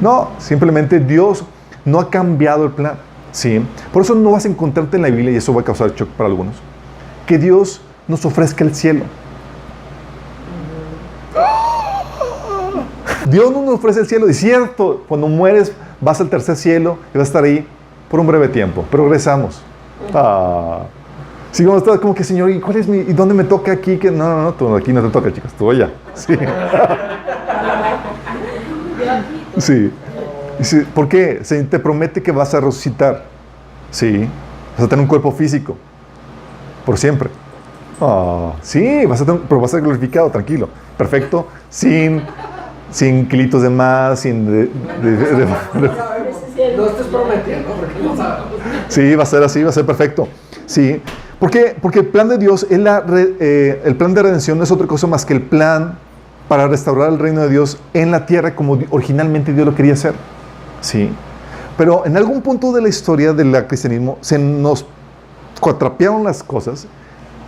No, simplemente Dios no ha cambiado el plan, sí. Por eso no vas a encontrarte en la Biblia, y eso va a causar shock para algunos, que Dios nos ofrezca el cielo. Dios no nos ofrece el cielo, es cierto, cuando mueres vas al tercer cielo y vas a estar ahí por un breve tiempo, pero regresamos. Sí, como estás como que, Señor, ¿y cuál es ¿y dónde me toca aquí? Que no, tú aquí no te toca, chicos, tú allá. Sí. Sí. ¿Por qué? Se te promete que vas a resucitar. Sí. Vas a tener un cuerpo físico. Por siempre. Sí, pero vas a ser glorificado, tranquilo. Perfecto. Sin sin kilitos de más, sin No estés prometiendo porque no sabemos. Sí, va a ser así, va a ser perfecto. Sí. ¿Por qué? Porque el plan de Dios, el plan de redención no es otra cosa más que el plan para restaurar el reino de Dios en la tierra como originalmente Dios lo quería hacer. Sí. Pero en algún punto de la historia del cristianismo se nos cuatrapearon las cosas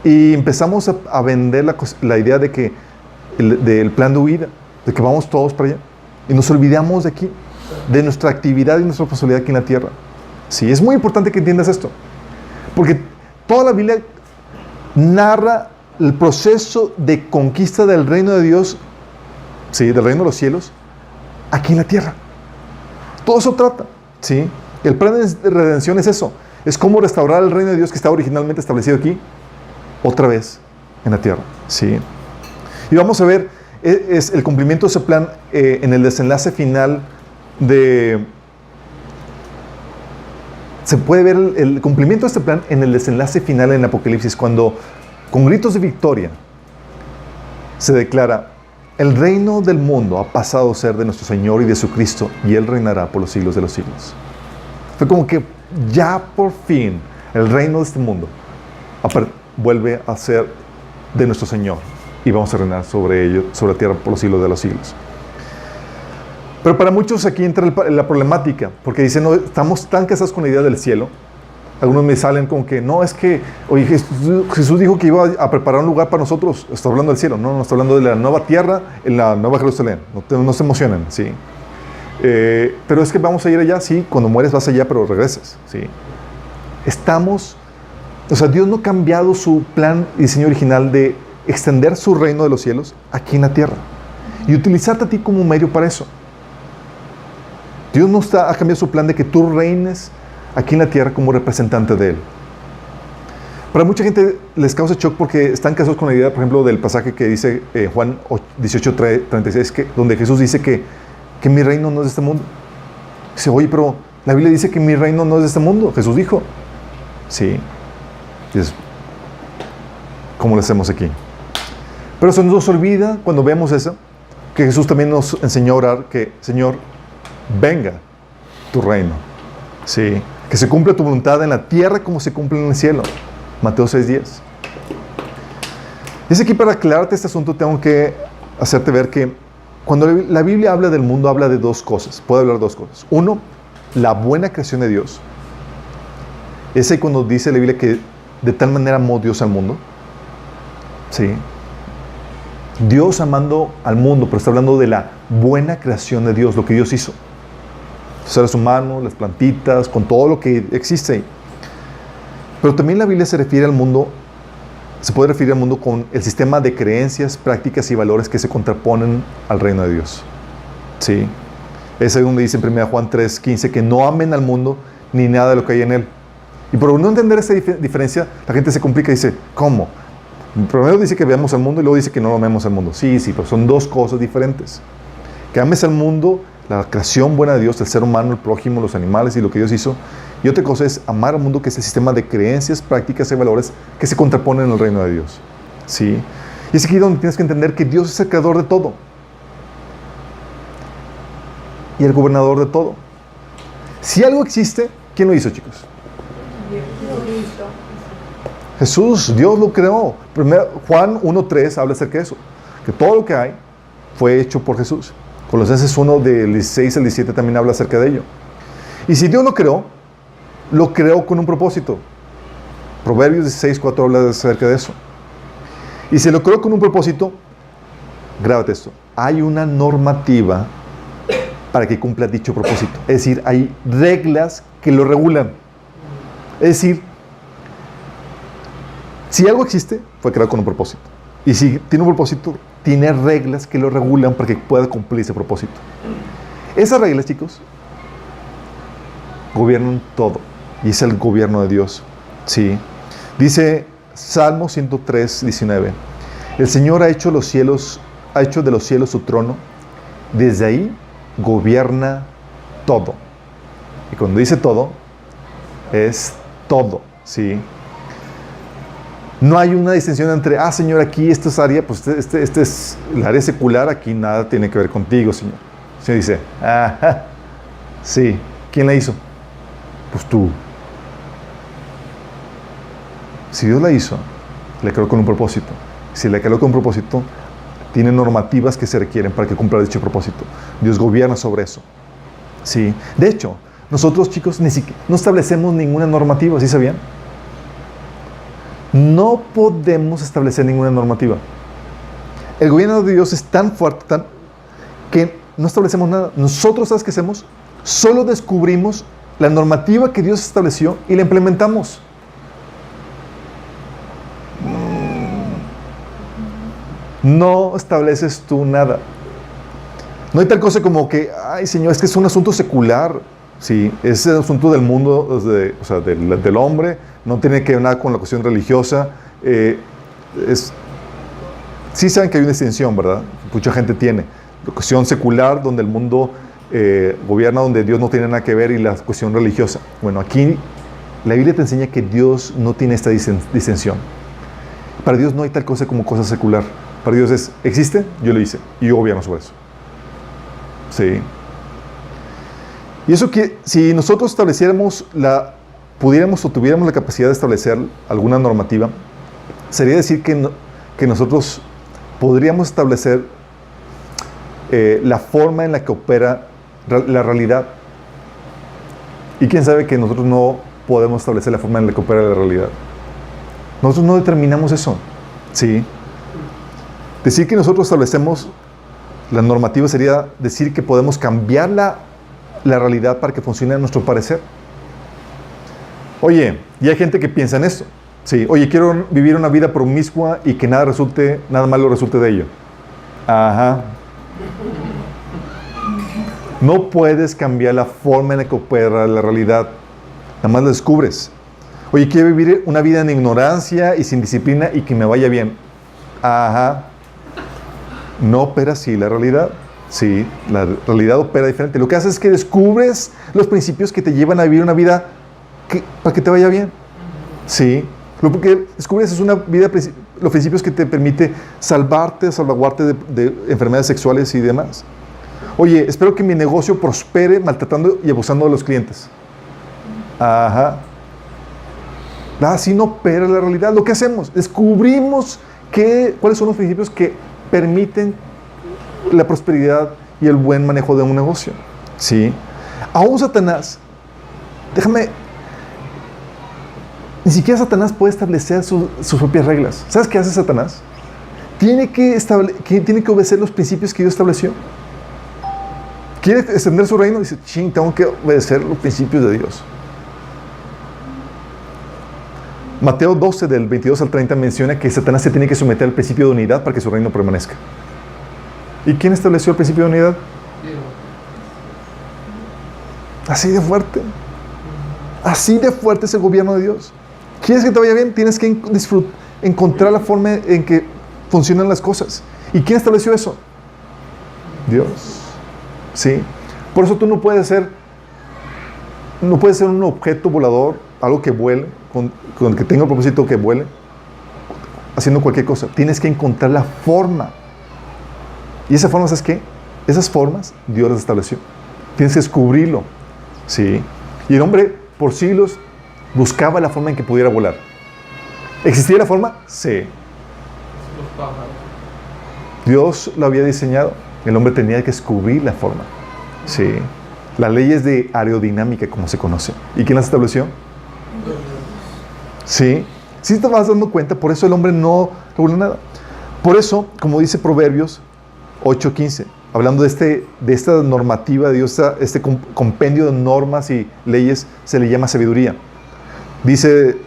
y empezamos a vender la idea de que del plan de huida, de que vamos todos para allá. Y nos olvidamos de aquí, de nuestra actividad y nuestra responsabilidad aquí en la tierra. Sí, es muy importante que entiendas esto. Porque toda la Biblia narra el proceso de conquista del reino de Dios, sí, del reino de los cielos, aquí en la tierra. Todo eso trata, ¿sí? El plan de redención es eso. Es cómo restaurar el reino de Dios que estaba originalmente establecido aquí, otra vez en la tierra, ¿sí? Y vamos a ver es el cumplimiento de ese plan en el desenlace final de... Se puede ver el cumplimiento de este plan en el desenlace final en Apocalipsis, cuando con gritos de victoria se declara: el reino del mundo ha pasado a ser de nuestro Señor y de su Cristo, y Él reinará por los siglos de los siglos. Fue como que ya por fin el reino de este mundo vuelve a ser de nuestro Señor, y vamos a reinar sobre ello, sobre la tierra por los siglos de los siglos. Pero para muchos aquí entra la problemática, porque dicen: no, estamos tan casados con la idea del cielo. Algunos me salen como que: no, es que, oye, Jesús dijo que iba a preparar un lugar para nosotros. Está hablando del cielo. No, no está hablando de la nueva tierra, en la nueva Jerusalén. No se emocionen, ¿sí? Pero es que vamos a ir allá, sí. Cuando mueres vas allá, pero regresas, ¿sí? O sea, Dios no ha cambiado su plan y diseño original de extender su reino de los cielos aquí en la tierra y utilizarte a ti como medio para eso. Dios no ha cambiado su plan de que tú reines aquí en la tierra como representante de Él. Para mucha gente les causa shock porque están casados con la idea, por ejemplo, del pasaje que dice Juan 18:36, donde Jesús dice que mi reino no es de este mundo. Dice: oye, pero la Biblia dice que mi reino no es de este mundo. Jesús dijo. Sí. Dices: ¿cómo lo hacemos aquí? Pero se nos olvida cuando vemos eso, que Jesús también nos enseñó a orar que: Señor, venga tu reino. Sí. Que se cumpla tu voluntad en la tierra como se cumple en el cielo. Mateo 6:10. Es aquí para aclararte este asunto, tengo que hacerte ver que cuando la Biblia habla del mundo, habla de dos cosas. Puede hablar de dos cosas. Uno, la buena creación de Dios. Es ahí cuando dice la Biblia que de tal manera amó Dios al mundo. Sí. Dios amando al mundo, pero está hablando de la buena creación de Dios, lo que Dios hizo. Los seres humanos, las plantitas, con todo lo que existe ahí. Pero también la Biblia se refiere al mundo, se puede referir al mundo con el sistema de creencias, prácticas y valores que se contraponen al reino de Dios. Sí. Es ahí donde dice en 1 Juan 3:15 que no amen al mundo ni nada de lo que hay en él. Y por no entender esa diferencia, la gente se complica y dice: ¿cómo? Primero dice que veamos al mundo y luego dice que no amemos al mundo. Sí, pero son dos cosas diferentes. Que ames al mundo, la creación buena de Dios, el ser humano, el prójimo, los animales y lo que Dios hizo. Y otra cosa es amar al mundo, que es el sistema de creencias, prácticas y valores que se contraponen en el reino de Dios. ¿Sí? Y es aquí donde tienes que entender que Dios es el creador de todo. Y el gobernador de todo. Si algo existe, ¿quién lo hizo, chicos? Jesús, Dios lo creó. Juan 1:3 habla acerca de eso. Que todo lo que hay fue hecho por Jesús. Colosenses 1 del 16 al 17 también habla acerca de ello. Y si Dios lo creó con un propósito. Proverbios 16:4 habla acerca de eso. Y si lo creó con un propósito, grábate esto: hay una normativa para que cumpla dicho propósito. Es decir, hay reglas que lo regulan. Es decir, si algo existe, fue creado con un propósito. Y si tiene un propósito, tiene reglas que lo regulan para que pueda cumplir ese propósito. Esas reglas, chicos, gobiernan todo. Y es el gobierno de Dios. Sí. Dice Salmo 103:19. El Señor ha hecho de los cielos su trono. Desde ahí gobierna todo. Y cuando dice todo, es todo. Sí. No hay una distinción entre, Señor, aquí esto es área, pues este es el área secular, aquí nada tiene que ver contigo, Señor. El Señor dice, sí, ¿quién la hizo? Pues tú. Si Dios la hizo, le creó con un propósito. Si le creó con un propósito, tiene normativas que se requieren para que cumpla dicho propósito. Dios gobierna sobre eso. Sí. De hecho, nosotros, chicos, no establecemos ninguna normativa, ¿sí sabían? No podemos establecer ninguna normativa. El gobierno de Dios es tan fuerte, que no establecemos nada. Nosotros, ¿sabes qué hacemos? Solo descubrimos la normativa que Dios estableció y la implementamos. No estableces tú nada. No hay tal cosa como que, Señor, es que es un asunto secular. Sí, es el asunto del mundo, del hombre. No tiene que ver nada con la cuestión religiosa. Sí saben que hay una distinción, ¿verdad? Mucha gente tiene. La cuestión secular, donde el mundo gobierna, donde Dios no tiene nada que ver, y la cuestión religiosa. Bueno, aquí la Biblia te enseña que Dios no tiene esta distinción. Para Dios no hay tal cosa como cosa secular. Para Dios existe, yo lo hice, y yo gobierno sobre eso. Sí. Y eso que, si nosotros pudiéramos o tuviéramos la capacidad de establecer alguna normativa, sería decir que nosotros podríamos establecer la forma en la que opera la realidad. Y quién sabe que nosotros no podemos establecer la forma en la que opera la realidad. Nosotros no determinamos eso. ¿Sí? Decir que nosotros establecemos la normativa sería decir que podemos cambiar la realidad para que funcione a nuestro parecer. Oye, y hay gente que piensa en esto. Sí, oye, quiero vivir una vida promiscua y que nada malo resulte de ello. Ajá. No puedes cambiar la forma en la que opera la realidad. Nada más lo descubres. Oye, quiero vivir una vida en ignorancia y sin disciplina y que me vaya bien. Ajá. No opera así la realidad. Sí, la realidad opera diferente. Lo que haces es que descubres los principios que te llevan a vivir una vida para que te vaya bien. Sí. Lo que descubres es una vida, los principios que te permite salvaguardarte de enfermedades sexuales y demás. Oye, espero que mi negocio prospere maltratando y abusando de los clientes. Ajá. Así no opera la realidad. Lo que hacemos, descubrimos cuáles son los principios que permiten la prosperidad y el buen manejo de un negocio. ¿Sí? Aún Satanás, ni siquiera Satanás puede establecer sus propias reglas. ¿Sabes qué hace Satanás? Tiene que obedecer los principios que Dios estableció. Quiere extender su reino y dice, tengo que obedecer los principios de Dios. Mateo 12, del 22 al 30, menciona que Satanás se tiene que someter al principio de unidad para que su reino permanezca. ¿Y quién estableció el principio de unidad? Así de fuerte. Así de fuerte es el gobierno de Dios. ¿Quieres que te vaya bien? Tienes que encontrar la forma en que funcionan las cosas. ¿Y quién estableció eso? Dios. ¿Sí? Por eso tú no puedes ser un objeto volador, algo que vuele, con que tenga el propósito que vuele, haciendo cualquier cosa. Tienes que encontrar la forma. ¿Y esa forma, sabes qué? Esas formas Dios las estableció. Tienes que descubrirlo. ¿Sí? Y el hombre, por siglos, buscaba la forma en que pudiera volar. ¿Existía la forma? Sí. Dios lo había diseñado. El hombre tenía que descubrir la forma. Sí. Las leyes de aerodinámica, como se conoce. ¿Y quién las estableció? Sí. Sí te vas dando cuenta, por eso el hombre no regula nada. Por eso, como dice Proverbios 8:15, hablando de esta normativa de Dios, este compendio de normas y leyes, se le llama sabiduría. Dice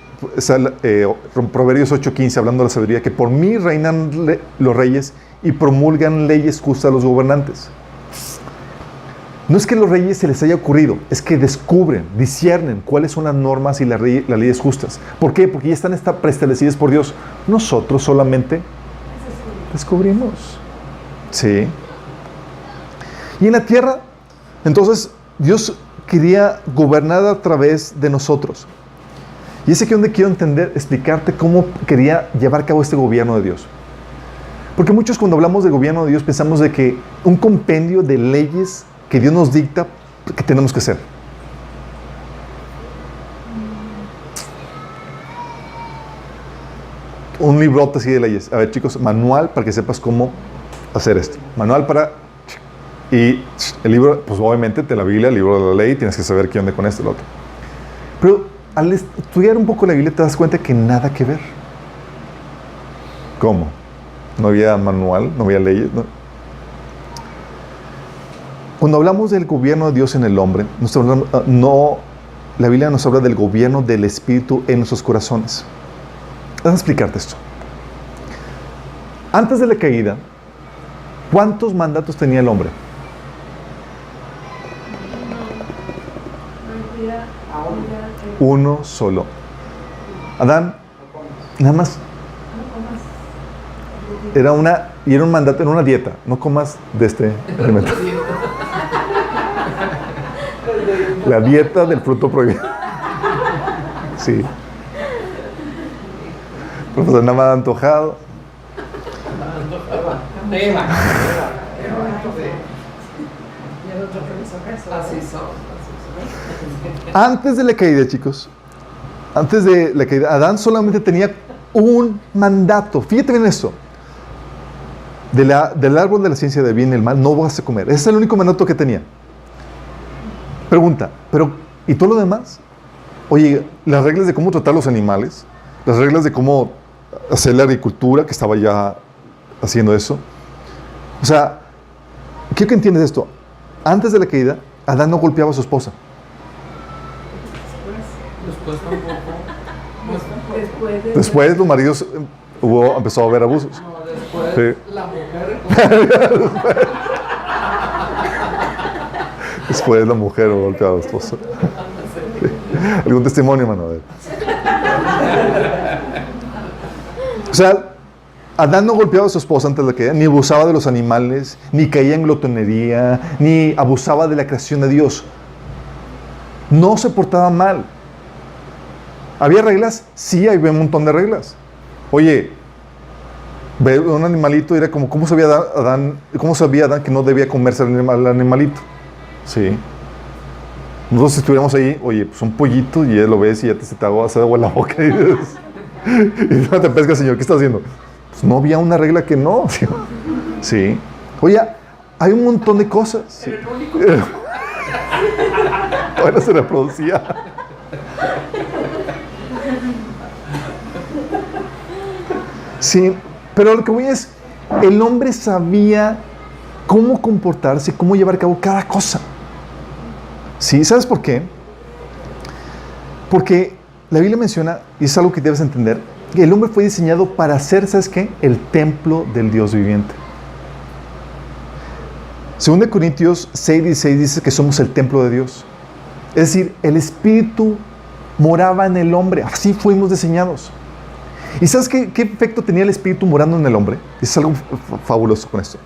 Proverbios 8:15, hablando de la sabiduría, que por mí reinan los reyes y promulgan leyes justas a los gobernantes. No es que a los reyes se les haya ocurrido, es que descubren, disciernen cuáles son las normas y las leyes justas. ¿Por qué? Porque ya están preestablecidas por Dios. Nosotros solamente descubrimos. Sí. Y en la tierra, entonces, Dios quería gobernar a través de nosotros. Y es aquí donde quiero explicarte cómo quería llevar a cabo este gobierno de Dios. Porque muchos cuando hablamos del gobierno de Dios pensamos de que un compendio de leyes que Dios nos dicta que tenemos que hacer. Un librote así de leyes. A ver, chicos, manual para que sepas cómo hacer esto. Manual para... Y el libro, pues obviamente, de la Biblia, el libro de la ley, tienes que saber qué onda con esto y lo otro. Pero al estudiar un poco la Biblia te das cuenta que nada que ver. ¿Cómo? No había manual, no había leyes, ¿no? Cuando hablamos del gobierno de Dios en el hombre, la Biblia nos habla del gobierno del Espíritu en nuestros corazones. Déjame explicarte esto. Antes de la caída, ¿cuántos mandatos tenía el hombre? Uno solo. Adán, nada más. Era un mandato, era una dieta. No comas de este alimento. La dieta del fruto prohibido. Sí. Pero pues nada más antojado. Antes de la caída, chicos, antes de la caída, Adán solamente tenía un mandato. Fíjate bien esto. Del árbol de la ciencia del bien y el mal no vas a comer. Ese es el único mandato que tenía. Pregunta, ¿y todo lo demás? Oye, las reglas de cómo tratar los animales, las reglas de cómo hacer la agricultura, que estaba ya haciendo eso. O sea, quiero que entiendas esto. Antes de la caída, Adán no golpeaba a su esposa. Después los maridos empezó a haber abusos. Después Sí. la mujer. Después la mujer golpeaba a la esposa. Sí. ¿Algún testimonio, hermano? O sea, Adán no golpeaba a su esposa antes de la caída, ni abusaba de los animales, ni caía en glotonería, ni abusaba de la creación de Dios. No se portaba mal. ¿Había reglas? Sí, había un montón de reglas. Oye, ve un animalito y era como, ¿cómo sabía Adán que no debía comerse al animalito? Sí. Nosotros si estuviéramos ahí, oye, pues un pollito y ya lo ves y ya se te hace agua en la boca y no te pesca, señor, ¿qué estás haciendo? Pues no había una regla que no. Sí. Oye, hay un montón de cosas. Sí. Bueno, se reproducía. Sí, pero lo que voy es, el hombre sabía cómo comportarse, cómo llevar a cabo cada cosa. ¿Sí? ¿Sabes por qué? Porque la Biblia menciona, y es algo que debes entender, que el hombre fue diseñado para ser, ¿sabes qué? El templo del Dios viviente. 2 Corintios 6:16 dice que somos el templo de Dios. Es decir, el Espíritu moraba en el hombre. Así fuimos diseñados. ¿Y sabes qué efecto tenía el Espíritu morando en el hombre? Es algo fabuloso con esto.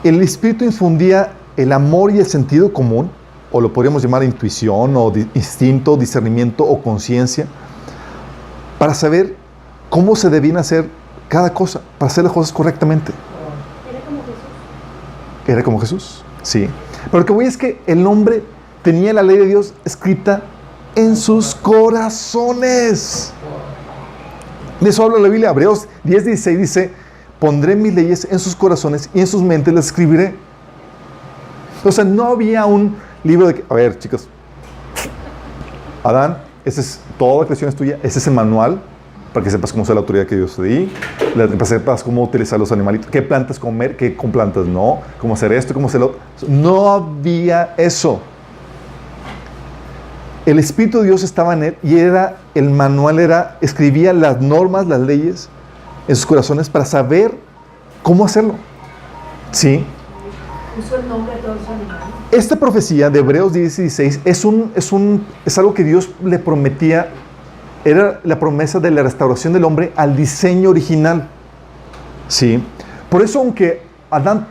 El Espíritu infundía el amor y el sentido común, o lo podríamos llamar intuición, o instinto, discernimiento o conciencia, para saber cómo se debían hacer cada cosa, para hacer las cosas correctamente. ¿Era como Jesús? ¿Era como Jesús? Sí. Pero lo que voy es que el hombre tenía la ley de Dios escrita en sus corazones. De eso habla la Biblia. Hebreos 10:16 dice: pondré mis leyes en sus corazones y en sus mentes las escribiré. O sea, no había un libro de que, a ver, chicos, Adán, esa es toda la creación es tuya, ese es el manual para que sepas cómo usar la autoridad que Dios te di, para que sepas cómo utilizar los animalitos, qué plantas comer, qué con plantas no, cómo hacer esto, cómo hacer lo otro. No había eso. El Espíritu de Dios estaba en él y el manual escribía las normas, las leyes en sus corazones para saber cómo hacerlo. ¿Sí? Puso el nombre de todos los animales. Esta profecía de Hebreos 10:16 es algo que Dios le prometía. Era la promesa de la restauración del hombre al diseño original. ¿Sí? Por eso, aunque Adán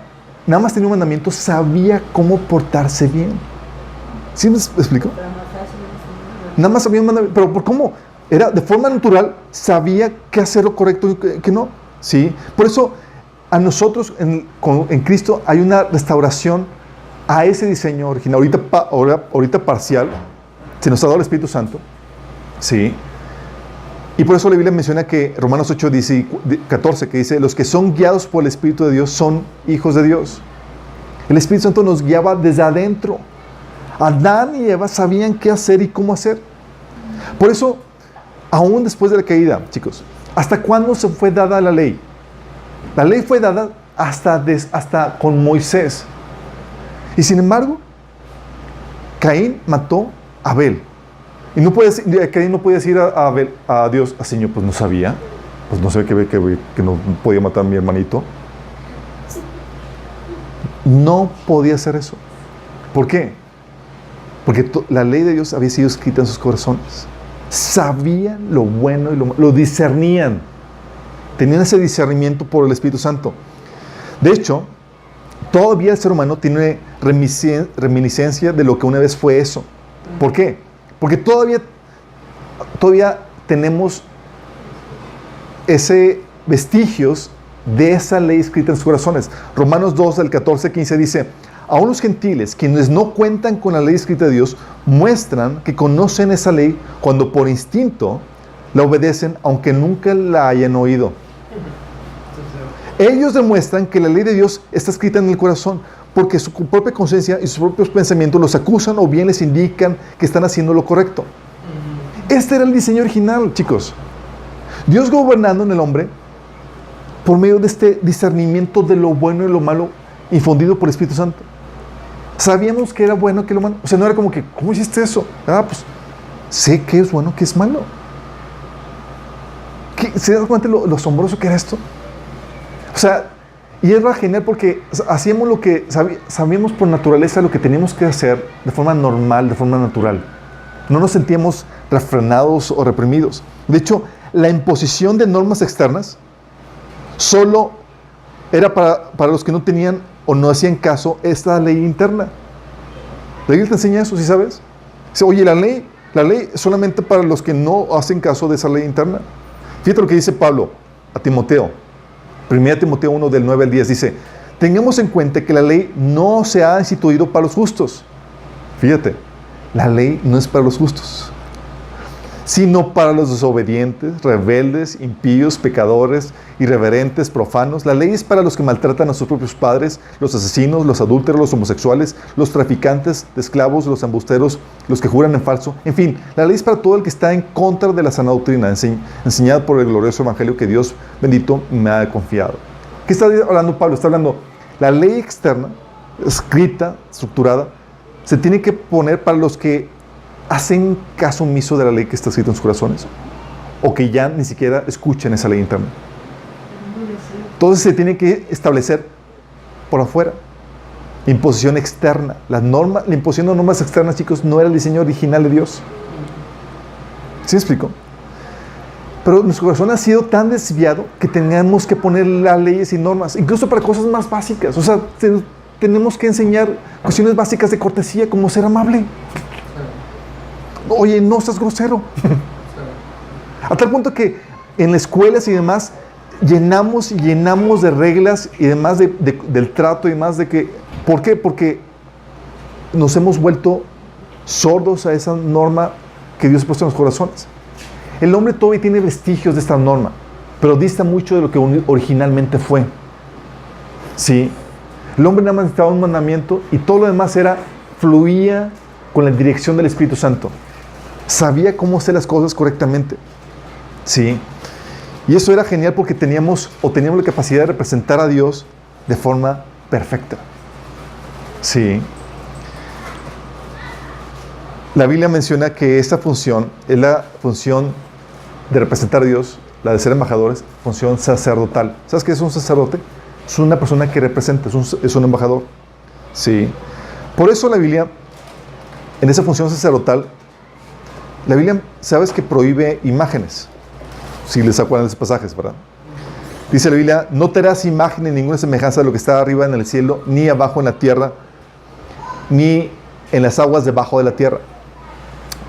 nada más tenía un mandamiento, sabía cómo portarse bien. ¿Sí me explico? Nada más había un mandamiento. ¿Pero por cómo? era de forma natural, sabía qué hacer lo correcto y qué no. ¿Sí? Por eso, a nosotros en Cristo hay una restauración a ese diseño original. Ahorita parcial, se nos ha dado el Espíritu Santo. ¿Sí? Y por eso la Biblia menciona que Romanos 8, 14, que dice, los que son guiados por el Espíritu de Dios son hijos de Dios. El Espíritu Santo nos guiaba desde adentro. Adán y Eva sabían qué hacer y cómo hacer. Por eso, aún después de la caída, chicos, ¿hasta cuándo se fue dada la ley? La ley fue dada hasta con Moisés. Y sin embargo, Caín mató a Abel. Y Caín no podía decir a Dios, Señor, pues no sabía. Pues no sabía que no podía matar a mi hermanito. No podía hacer eso. ¿Por qué? Porque la ley de Dios había sido escrita en sus corazones. Sabían lo bueno y lo discernían. Tenían ese discernimiento por el Espíritu Santo. De hecho, todavía el ser humano tiene reminiscencia de lo que una vez fue eso. ¿Por qué? Porque todavía tenemos ese vestigios de esa ley escrita en sus corazones. Romanos 2, del 14 al 15 dice, aún los gentiles, quienes no cuentan con la ley escrita de Dios, muestran que conocen esa ley cuando por instinto la obedecen, aunque nunca la hayan oído. Ellos demuestran que la ley de Dios está escrita en el corazón, porque su propia conciencia y sus propios pensamientos los acusan o bien les indican que están haciendo lo correcto. Este era el diseño original, chicos. Dios gobernando en el hombre por medio de este discernimiento de lo bueno y lo malo infundido por el Espíritu Santo. Sabíamos que era bueno, que lo malo. O sea, no era como que, ¿cómo hiciste eso? Pues sé que es bueno, que es malo. ¿Se dan cuenta lo asombroso que era esto? O sea, y era genial porque hacíamos lo que sabíamos por naturaleza lo que teníamos que hacer de forma normal, de forma natural. No nos sentíamos refrenados o reprimidos. De hecho, la imposición de normas externas solo era para los que no tenían o no hacían caso a esta ley interna. La Biblia te enseña eso, ¿sí sabes? Dice, oye, la ley es solamente para los que no hacen caso de esa ley interna. Fíjate lo que dice Pablo a Timoteo. 1 Timoteo 1, del 9 al 10 dice, tengamos en cuenta que la ley no se ha instituido para los justos. Fíjate, la ley no es para los justos, sino para los desobedientes, rebeldes, impíos, pecadores, irreverentes, profanos. La ley es para los que maltratan a sus propios padres, los asesinos, los adúlteros, los homosexuales, los traficantes de esclavos, los embusteros, los que juran en falso. En fin, la ley es para todo el que está en contra de la sana doctrina, enseñada por el glorioso evangelio que Dios bendito me ha confiado. ¿Qué está hablando Pablo? Está hablando, la ley externa, escrita, estructurada, se tiene que poner para los que hacen caso omiso de la ley que está escrita en sus corazones, o que ya ni siquiera escuchen esa ley interna. Entonces se tiene que establecer por afuera. Imposición externa. La imposición de normas externas, chicos, no era el diseño original de Dios. ¿Sí me explico? Pero nuestro corazón ha sido tan desviado que tenemos que poner las leyes y normas, incluso para cosas más básicas. O sea, tenemos que enseñar cuestiones básicas de cortesía, como ser amable. Oye, no seas grosero. A tal punto que en las escuelas y demás llenamos de reglas y demás del trato y demás de que... ¿Por qué? Porque nos hemos vuelto sordos a esa norma que Dios ha puesto en los corazones. El hombre todavía tiene vestigios de esta norma, pero dista mucho de lo que originalmente fue. Sí. El hombre nada más necesitaba un mandamiento y todo lo demás fluía con la dirección del Espíritu Santo. Sabía cómo hacer las cosas correctamente. Sí. Y eso era genial porque teníamos la capacidad de representar a Dios de forma perfecta. Sí. La Biblia menciona que esta función es la función de representar a Dios, la de ser embajadores, función sacerdotal. ¿Sabes qué es un sacerdote? Es una persona que representa, es un embajador. Sí. Por eso la Biblia, en esa función sacerdotal, la Biblia, ¿sabes que prohíbe imágenes? Si les acuerdan de esos pasajes, ¿verdad? Dice la Biblia, no te harás imagen ni ninguna semejanza de lo que está arriba en el cielo, ni abajo en la tierra, ni en las aguas debajo de la tierra.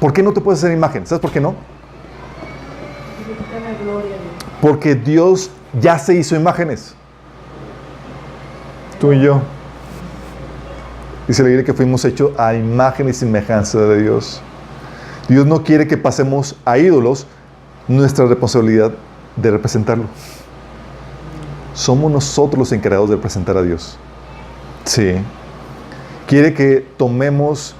¿Por qué no te puedes hacer imagen? ¿Sabes por qué no? Porque Dios ya se hizo imágenes. Tú y yo. Dice la Biblia que fuimos hechos a imagen y semejanza de Dios. Dios no quiere que pasemos a ídolos nuestra responsabilidad de representarlo. Somos nosotros los encargados de representar a Dios. Sí. Quiere que tomemos,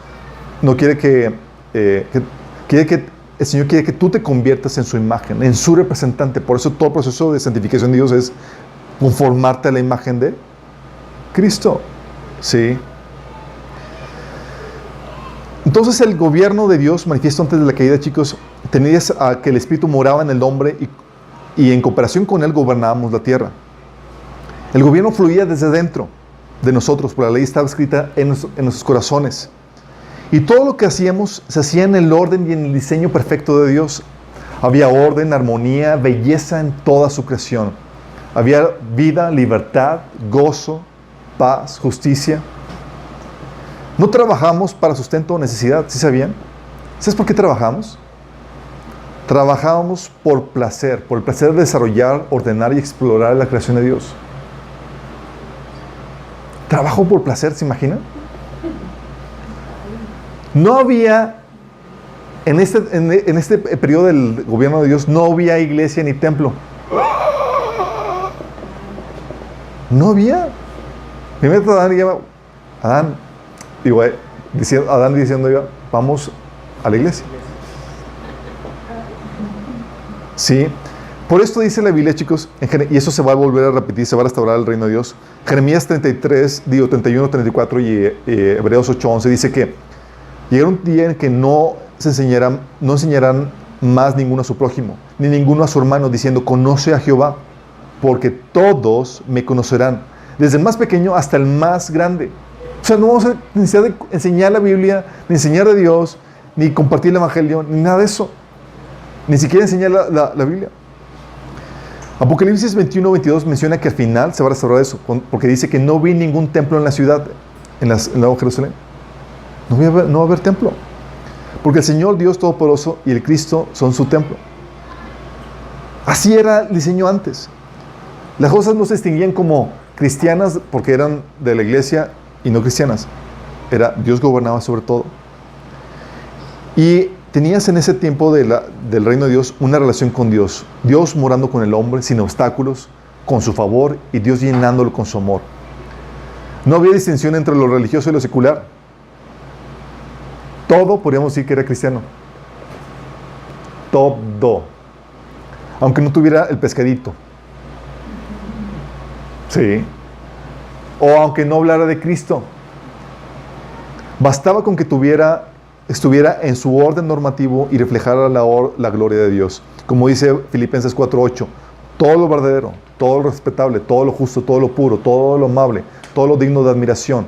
no quiere quiere que el Señor quiere que tú te conviertas en su imagen, en su representante. Por eso todo el proceso de santificación de Dios es conformarte a la imagen de Cristo. Sí. Entonces el gobierno de Dios manifiesto antes de la caída, chicos, tenía a que el Espíritu moraba en el hombre y en cooperación con él gobernábamos la tierra. El gobierno fluía desde dentro de nosotros, por la ley estaba escrita en nuestros corazones. Y todo lo que hacíamos se hacía en el orden y en el diseño perfecto de Dios. Había orden, armonía, belleza en toda su creación. Había vida, libertad, gozo, paz, justicia. No trabajamos para sustento o necesidad, ¿sí sabían? ¿Sabes por qué trabajamos? Trabajábamos por el placer de desarrollar, ordenar y explorar la creación de Dios. Trabajo por placer, ¿se imaginan? No había, en este periodo del gobierno de Dios, no había iglesia ni templo. No había. Primero Adán diciendo, vamos a la iglesia. Sí. Por esto dice la Biblia, chicos, y eso se va a volver a repetir, se va a restaurar el reino de Dios. Jeremías 31, 34 y Hebreos 8, 11 dice que llegará un día en que no enseñarán más ninguno a su prójimo, ni ninguno a su hermano, diciendo, conoce a Jehová, porque todos me conocerán, desde el más pequeño hasta el más grande. O sea, no vamos a necesitar de enseñar la Biblia, ni enseñar de Dios, ni compartir el Evangelio, ni nada de eso. Ni siquiera enseñar la Biblia. Apocalipsis 21, 22 menciona que al final se va a restaurar eso, porque dice que no vi ningún templo en la ciudad, en la Nueva Jerusalén. No va a haber templo. Porque el Señor Dios Todopoderoso y el Cristo son su templo. Así era el diseño antes. Las cosas no se distinguían como cristianas porque eran de la iglesia y no cristianas. Dios gobernaba sobre todo. Y tenías en ese tiempo del reino de Dios una relación con Dios. Dios morando con el hombre sin obstáculos, con su favor, y Dios llenándolo con su amor. No había distinción entre lo religioso y lo secular. Todo podríamos decir que era cristiano. Todo. Aunque no tuviera el pescadito. Sí. O aunque no hablara de Cristo. Bastaba con que estuviera en su orden normativo y reflejara la gloria de Dios. Como dice Filipenses 4:8, todo lo verdadero, todo lo respetable, todo lo justo, todo lo puro, todo lo amable, todo lo digno de admiración,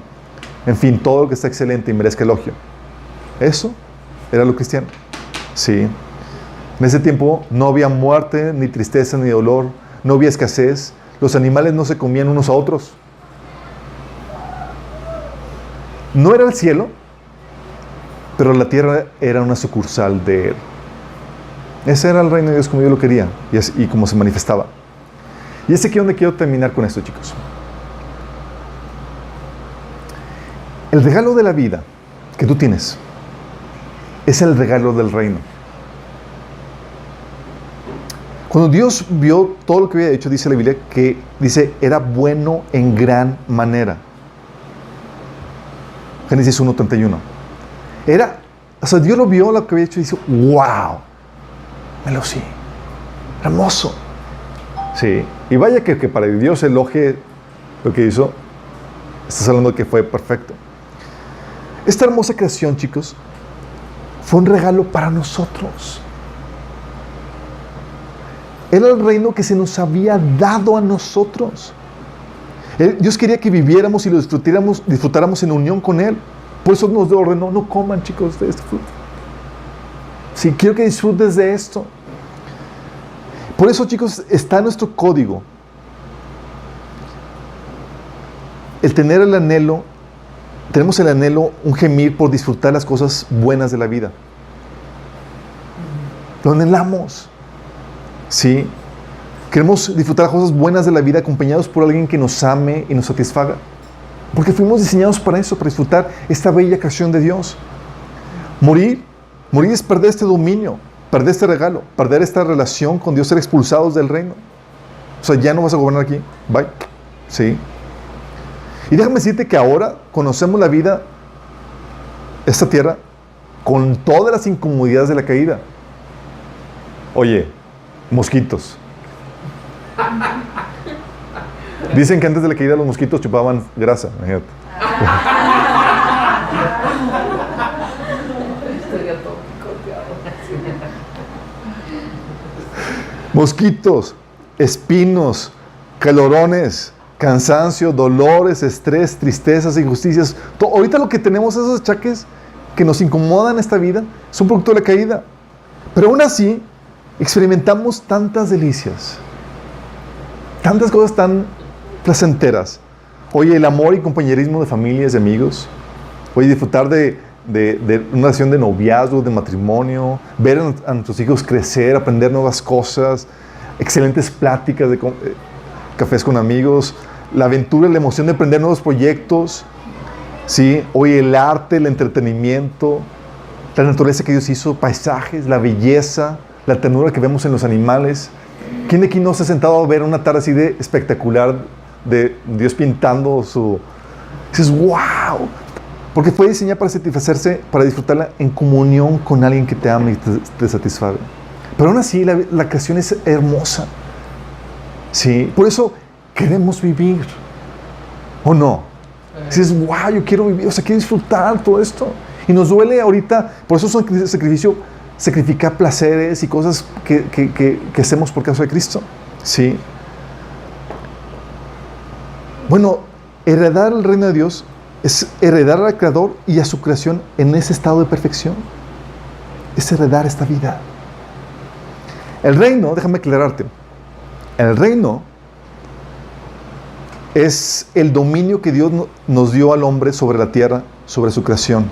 en fin, todo lo que está excelente y merezca elogio. Eso era lo cristiano. Sí. En ese tiempo no había muerte, ni tristeza, ni dolor, no había escasez, los animales no se comían unos a otros. No era el cielo, pero la tierra era una sucursal de Él. Ese era el reino de Dios como yo lo quería y como se manifestaba. Y es aquí donde quiero terminar con esto, chicos. El regalo de la vida que tú tienes es el regalo del reino. Cuando Dios vio todo lo que había hecho, dice la Biblia, que era bueno en gran manera. Génesis 1:31. Dios lo vio lo que había hecho y dijo, wow, sí, hermoso. Sí, y vaya que para Dios elogie lo que hizo, estás hablando de que fue perfecto. Esta hermosa creación, chicos, fue un regalo para nosotros. Era el reino que se nos había dado a nosotros. Dios quería que viviéramos y lo disfrutáramos en unión con Él. Por eso nos ordenó, no coman, chicos, de este fruto. Sí, quiero que disfrutes de esto. Por eso, chicos, está nuestro código. El tener el anhelo, tenemos el anhelo, un gemir por disfrutar las cosas buenas de la vida. Lo anhelamos. Sí. Queremos disfrutar cosas buenas de la vida acompañados por alguien que nos ame y nos satisfaga. Porque fuimos diseñados para eso, para disfrutar esta bella creación de Dios. Morir es perder este dominio, perder este regalo, perder esta relación con Dios, ser expulsados del reino. O sea, ya no vas a gobernar aquí. Bye. Sí. Y déjame decirte que ahora conocemos la vida, esta tierra, con todas las incomodidades de la caída. Oye, mosquitos. Dicen que antes de la caída los mosquitos chupaban grasa. Imagínate. Mosquitos, espinos, calorones, cansancio, dolores, estrés, tristezas, injusticias. Ahorita lo que tenemos, esos achaques que nos incomodan en esta vida, son producto de la caída. Pero aún así, experimentamos tantas delicias, tantas cosas tan placenteras. Oye, el amor y compañerismo de familias y amigos. Oye, disfrutar de una relación de noviazgo, de matrimonio, ver a nuestros hijos crecer, aprender nuevas cosas, excelentes pláticas de cafés con amigos, la aventura y la emoción de emprender nuevos proyectos, ¿sí? Oye, el arte, el entretenimiento, la naturaleza que Dios hizo, paisajes, la belleza, la ternura que vemos en los animales. ¿Quién de aquí no se ha sentado a ver una tarde así de espectacular de Dios pintando su... Dices, wow, porque fue diseñada para satisfacerse, para disfrutarla en comunión con alguien que te ama y te satisfaga. Pero aún así, la creación es hermosa. Sí, por eso queremos vivir. ¿O no? Dices, wow, yo quiero vivir, o sea, quiero disfrutar todo esto. Y nos duele ahorita, por eso es un sacrificio, sacrificar placeres y cosas que hacemos por causa de Cristo. Sí. Bueno, heredar el reino de Dios es heredar al Creador y a su creación en ese estado de perfección. Es heredar esta vida. El reino, déjame aclararte, el reino es el dominio que Dios nos dio al hombre sobre la tierra, sobre su creación.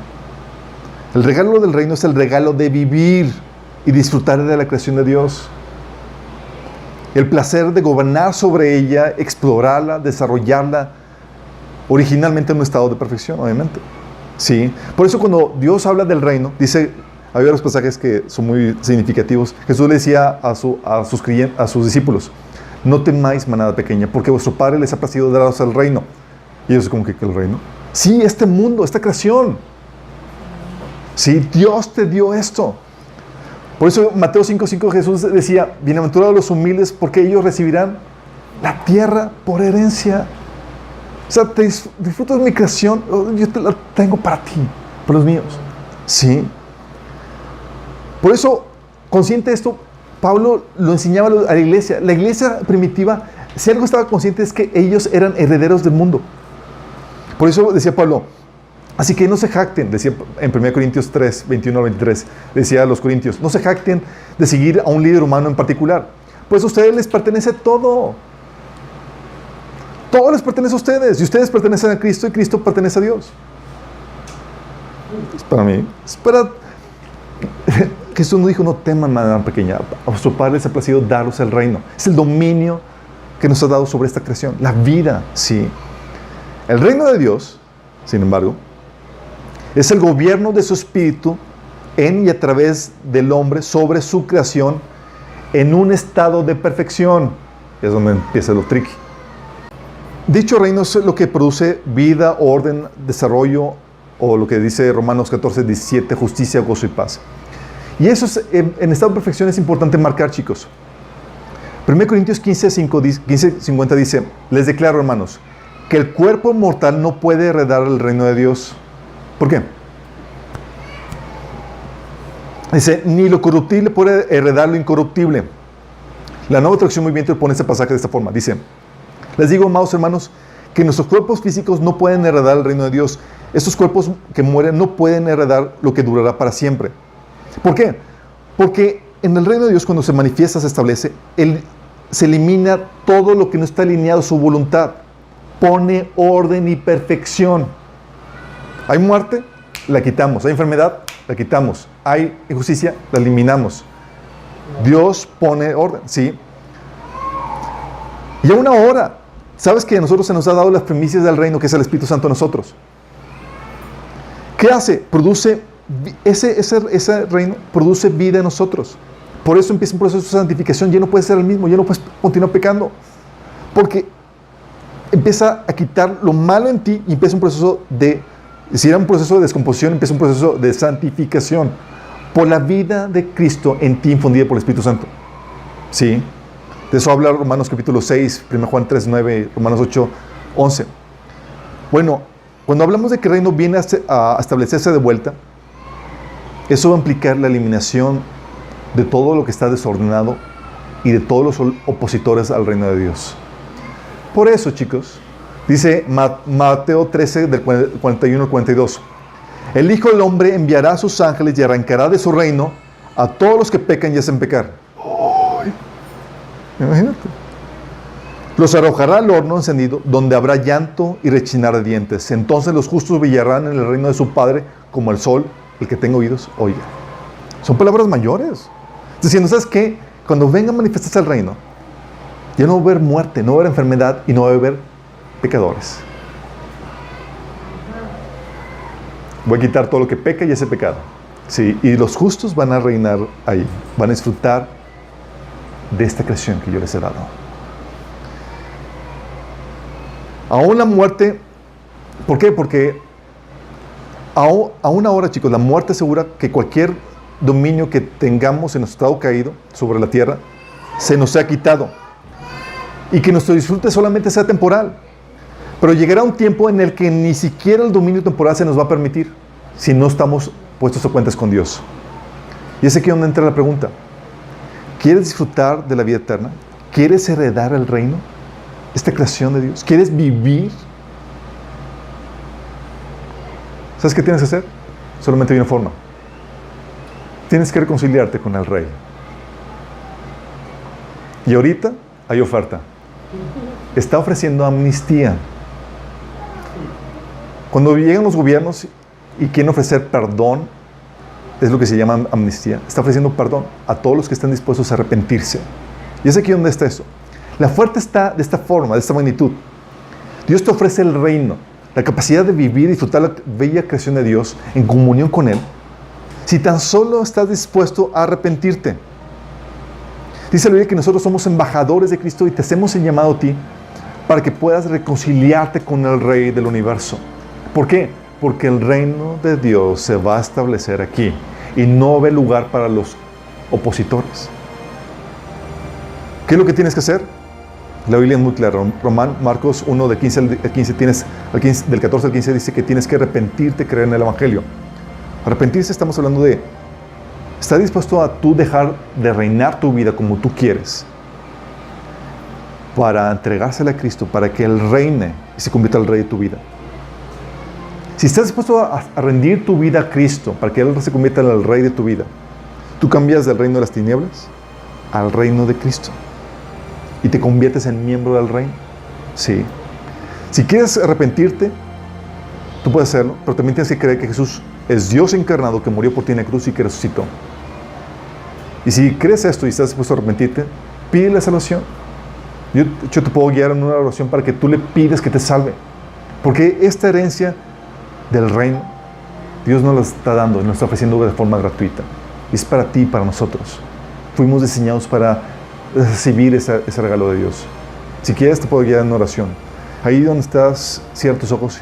El regalo del reino es el regalo de vivir y disfrutar de la creación de Dios. El placer de gobernar sobre ella, explorarla, desarrollarla, originalmente en un estado de perfección, obviamente. Sí. Por eso cuando Dios habla del reino, dice, había los pasajes que son muy significativos. Jesús le decía a sus discípulos, no temáis, manada pequeña, porque vuestro Padre les ha placido daros el reino. Y ellos como que el reino. Sí, este mundo, esta creación. Sí, Dios te dio esto. Por eso Mateo 5:5 Jesús decía, bienaventurados los humildes, porque ellos recibirán la tierra por herencia. O sea, disfrutas de mi creación, yo te la tengo para ti, para los míos. Sí. Por eso, consciente de esto, Pablo lo enseñaba a la iglesia. La iglesia primitiva, si algo estaba consciente es que ellos eran herederos del mundo. Por eso decía Pablo, así que no se jacten, decía en 1 Corintios 3, 21 al 23, decía a los corintios, no se jacten de seguir a un líder humano en particular, pues a ustedes les pertenece todo. Todo les pertenece a ustedes, y ustedes pertenecen a Cristo, y Cristo pertenece a Dios. Es para mí. Es para... Jesús no dijo, no teman, manada pequeña. A vuestro Padre les ha placido daros el reino. Es el dominio que nos ha dado sobre esta creación. La vida, sí. El reino de Dios, sin embargo, es el gobierno de su Espíritu en y a través del hombre sobre su creación en un estado de perfección. Es donde empieza lo tricky. Dicho reino es lo que produce vida, orden, desarrollo, o lo que dice Romanos 14, 17, justicia, gozo y paz. Y eso es, en estado de perfección es importante marcar, chicos. 1 Corintios 15:50 dice, les declaro, hermanos, que el cuerpo mortal no puede heredar el reino de Dios. ¿Por qué? Dice, ni lo corruptible puede heredar lo incorruptible. La Nueva Traducción Viviente pone ese pasaje de esta forma. Dice, les digo, amados hermanos, que nuestros cuerpos físicos no pueden heredar el reino de Dios. Estos cuerpos que mueren no pueden heredar lo que durará para siempre. ¿Por qué? Porque en el reino de Dios, cuando se manifiesta, se establece, se elimina todo lo que no está alineado a su voluntad. Pone orden y perfección. Hay muerte, la quitamos. Hay enfermedad, la quitamos. Hay injusticia, la eliminamos. Dios pone orden, ¿sí? Y aún ahora, ¿sabes que a nosotros se nos ha dado las primicias del reino, que es el Espíritu Santo en nosotros? ¿Qué hace? Produce, ese reino produce vida en nosotros. Por eso empieza un proceso de santificación. Ya no puedes ser el mismo, ya no puedes continuar pecando. Porque empieza a quitar lo malo en ti y empieza un proceso de, si era un proceso de descomposición, empieza un proceso de santificación por la vida de Cristo en ti infundida por el Espíritu Santo. ¿Sí? De eso habla Romanos capítulo 6, 1 Juan 3, 9, Romanos 8, 11. Bueno, cuando hablamos de que el reino viene a establecerse de vuelta, eso va a implicar la eliminación de todo lo que está desordenado y de todos los opositores al reino de Dios. Por eso, chicos, dice Mateo 13, del 41 al 42, el Hijo del Hombre enviará a sus ángeles y arrancará de su reino a todos los que pecan y hacen pecar. ¡Ay! Imagínate. Los arrojará al horno encendido, donde habrá llanto y rechinar de dientes. Entonces los justos brillarán en el reino de su Padre como el sol. El que tenga oídos, oiga. Son palabras mayores. Diciendo, ¿sabes qué? Cuando venga a manifestarse el reino, ya no va a haber muerte, no va a haber enfermedad y no va a haber pecadores. Voy a quitar todo lo que peca y ese pecado. Sí, y los justos van a reinar ahí. Van a disfrutar de esta creación que yo les he dado. Aún la muerte, ¿por qué? Porque aún ahora, chicos, la muerte asegura que cualquier dominio que tengamos en nuestro estado caído sobre la tierra se nos ha quitado y que nuestro disfrute solamente sea temporal. Pero llegará un tiempo en el que ni siquiera el dominio temporal se nos va a permitir si no estamos puestos a cuentas con Dios. Y es aquí donde entra la pregunta: ¿quieres disfrutar de la vida eterna? ¿Quieres heredar el reino? Esta creación de Dios. ¿Quieres vivir? ¿Sabes qué tienes que hacer? Solamente hay una forma. Tienes que reconciliarte con el Rey. Y ahorita hay oferta. Está ofreciendo amnistía. Cuando llegan los gobiernos y quieren ofrecer perdón, es lo que se llama amnistía. Está ofreciendo perdón a todos los que están dispuestos a arrepentirse. Y es aquí donde está eso. La oferta está de esta forma, de esta magnitud. Dios te ofrece el reino, la capacidad de vivir y disfrutar la bella creación de Dios en comunión con Él, si tan solo estás dispuesto a arrepentirte. Dice la Biblia que nosotros somos embajadores de Cristo y te hacemos el llamado a ti para que puedas reconciliarte con el Rey del universo. ¿Por qué? Porque el reino de Dios se va a establecer aquí y no ve lugar para los opositores. ¿Qué es lo que tienes que hacer? La Biblia es muy clara. Marcos 1, de 15 al 15, del 14 al 15 dice que tienes que arrepentirte, creer en el Evangelio. Arrepentirse, estamos hablando de estar dispuesto a tú dejar de reinar tu vida como tú quieres para entregársela a Cristo, para que Él reine y se convierta al Rey de tu vida. Si estás dispuesto a rendir tu vida a Cristo para que Él se convierta en el Rey de tu vida, tú cambias del reino de las tinieblas al reino de Cristo y te conviertes en miembro del reino. Sí. Si quieres arrepentirte, tú puedes hacerlo, pero también tienes que creer que Jesús es Dios encarnado, que murió por ti en la cruz y que resucitó. Y si crees esto y estás dispuesto a arrepentirte, pide la salvación. Yo te puedo guiar en una oración para que tú le pides que te salve. Porque esta herencia del reino, Dios nos la está dando, nos está ofreciendo de forma gratuita. Y es para ti y para nosotros. Fuimos diseñados para recibir ese regalo de Dios. Si quieres, te puedo guiar en una oración. Ahí donde estás, cierra tus ojos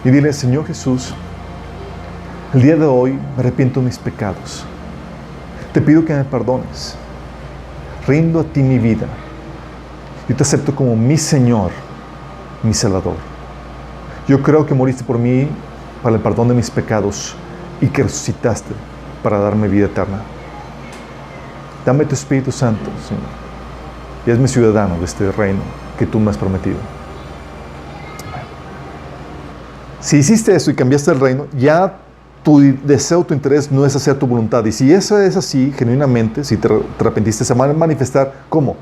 y dile: Señor Jesús, el día de hoy me arrepiento de mis pecados. Te pido que me perdones. Rindo a ti mi vida. Yo te acepto como mi Señor, mi Salvador. Yo creo que moriste por mí para el perdón de mis pecados y que resucitaste para darme vida eterna. Dame tu Espíritu Santo, Señor, y hazme ciudadano de este reino que tú me has prometido. Si hiciste eso y cambiaste el reino, ya tu deseo, tu interés no es hacer tu voluntad. Y si eso es así, genuinamente, si te arrepentiste, se va a manifestar ¿cómo?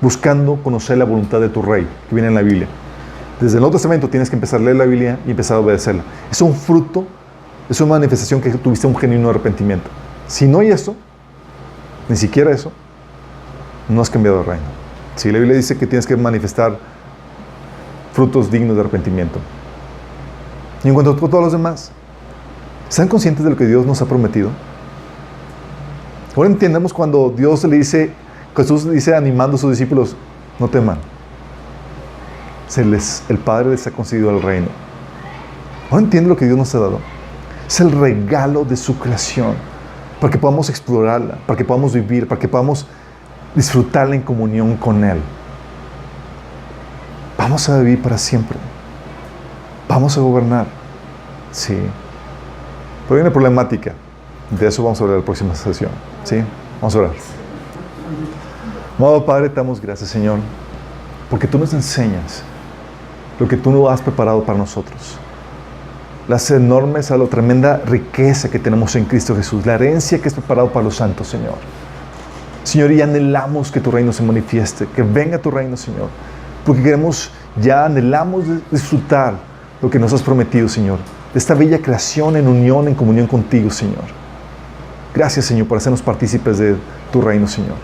Buscando conocer la voluntad de tu Rey, que viene en la Biblia. Desde el Nuevo Testamento tienes que empezar a leer la Biblia y empezar a obedecerla. Es un fruto, es una manifestación que tuviste un genuino arrepentimiento. Si no hay eso, ni siquiera eso, no has cambiado el reino. Sí, la Biblia dice que tienes que manifestar frutos dignos de arrepentimiento. Y en cuanto a todos los demás, ¿están conscientes de lo que Dios nos ha prometido? Ahora entendemos cuando Dios le dice, Jesús dice animando a sus discípulos, no teman. El Padre les ha concedido el reino. Ahora entiende lo que Dios nos ha dado. Es el regalo de su creación, para que podamos explorarla, para que podamos vivir, para que podamos disfrutarla en comunión con Él. Vamos a vivir para siempre. Vamos a gobernar. Sí. Pero hay una problemática. De eso vamos a hablar en la próxima sesión. ¿Sí? Vamos a orar. Amado Padre, te damos gracias, Señor, porque tú nos enseñas lo que tú nos has preparado para nosotros. Las enormes, la tremenda riqueza que tenemos en Cristo Jesús, la herencia que es preparado para los santos, Señor. Señor, y anhelamos que tu reino se manifieste, que venga tu reino, Señor, porque anhelamos disfrutar lo que nos has prometido, Señor, de esta bella creación en unión, en comunión contigo, Señor. Gracias, Señor, por hacernos partícipes de tu reino, Señor.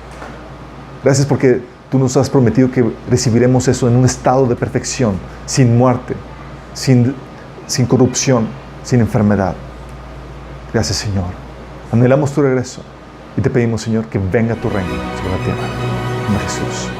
Gracias porque tú nos has prometido que recibiremos eso en un estado de perfección, sin muerte, sin corrupción, sin enfermedad. Gracias, Señor. Anhelamos tu regreso y te pedimos, Señor, que venga tu reino sobre la tierra. En Jesús.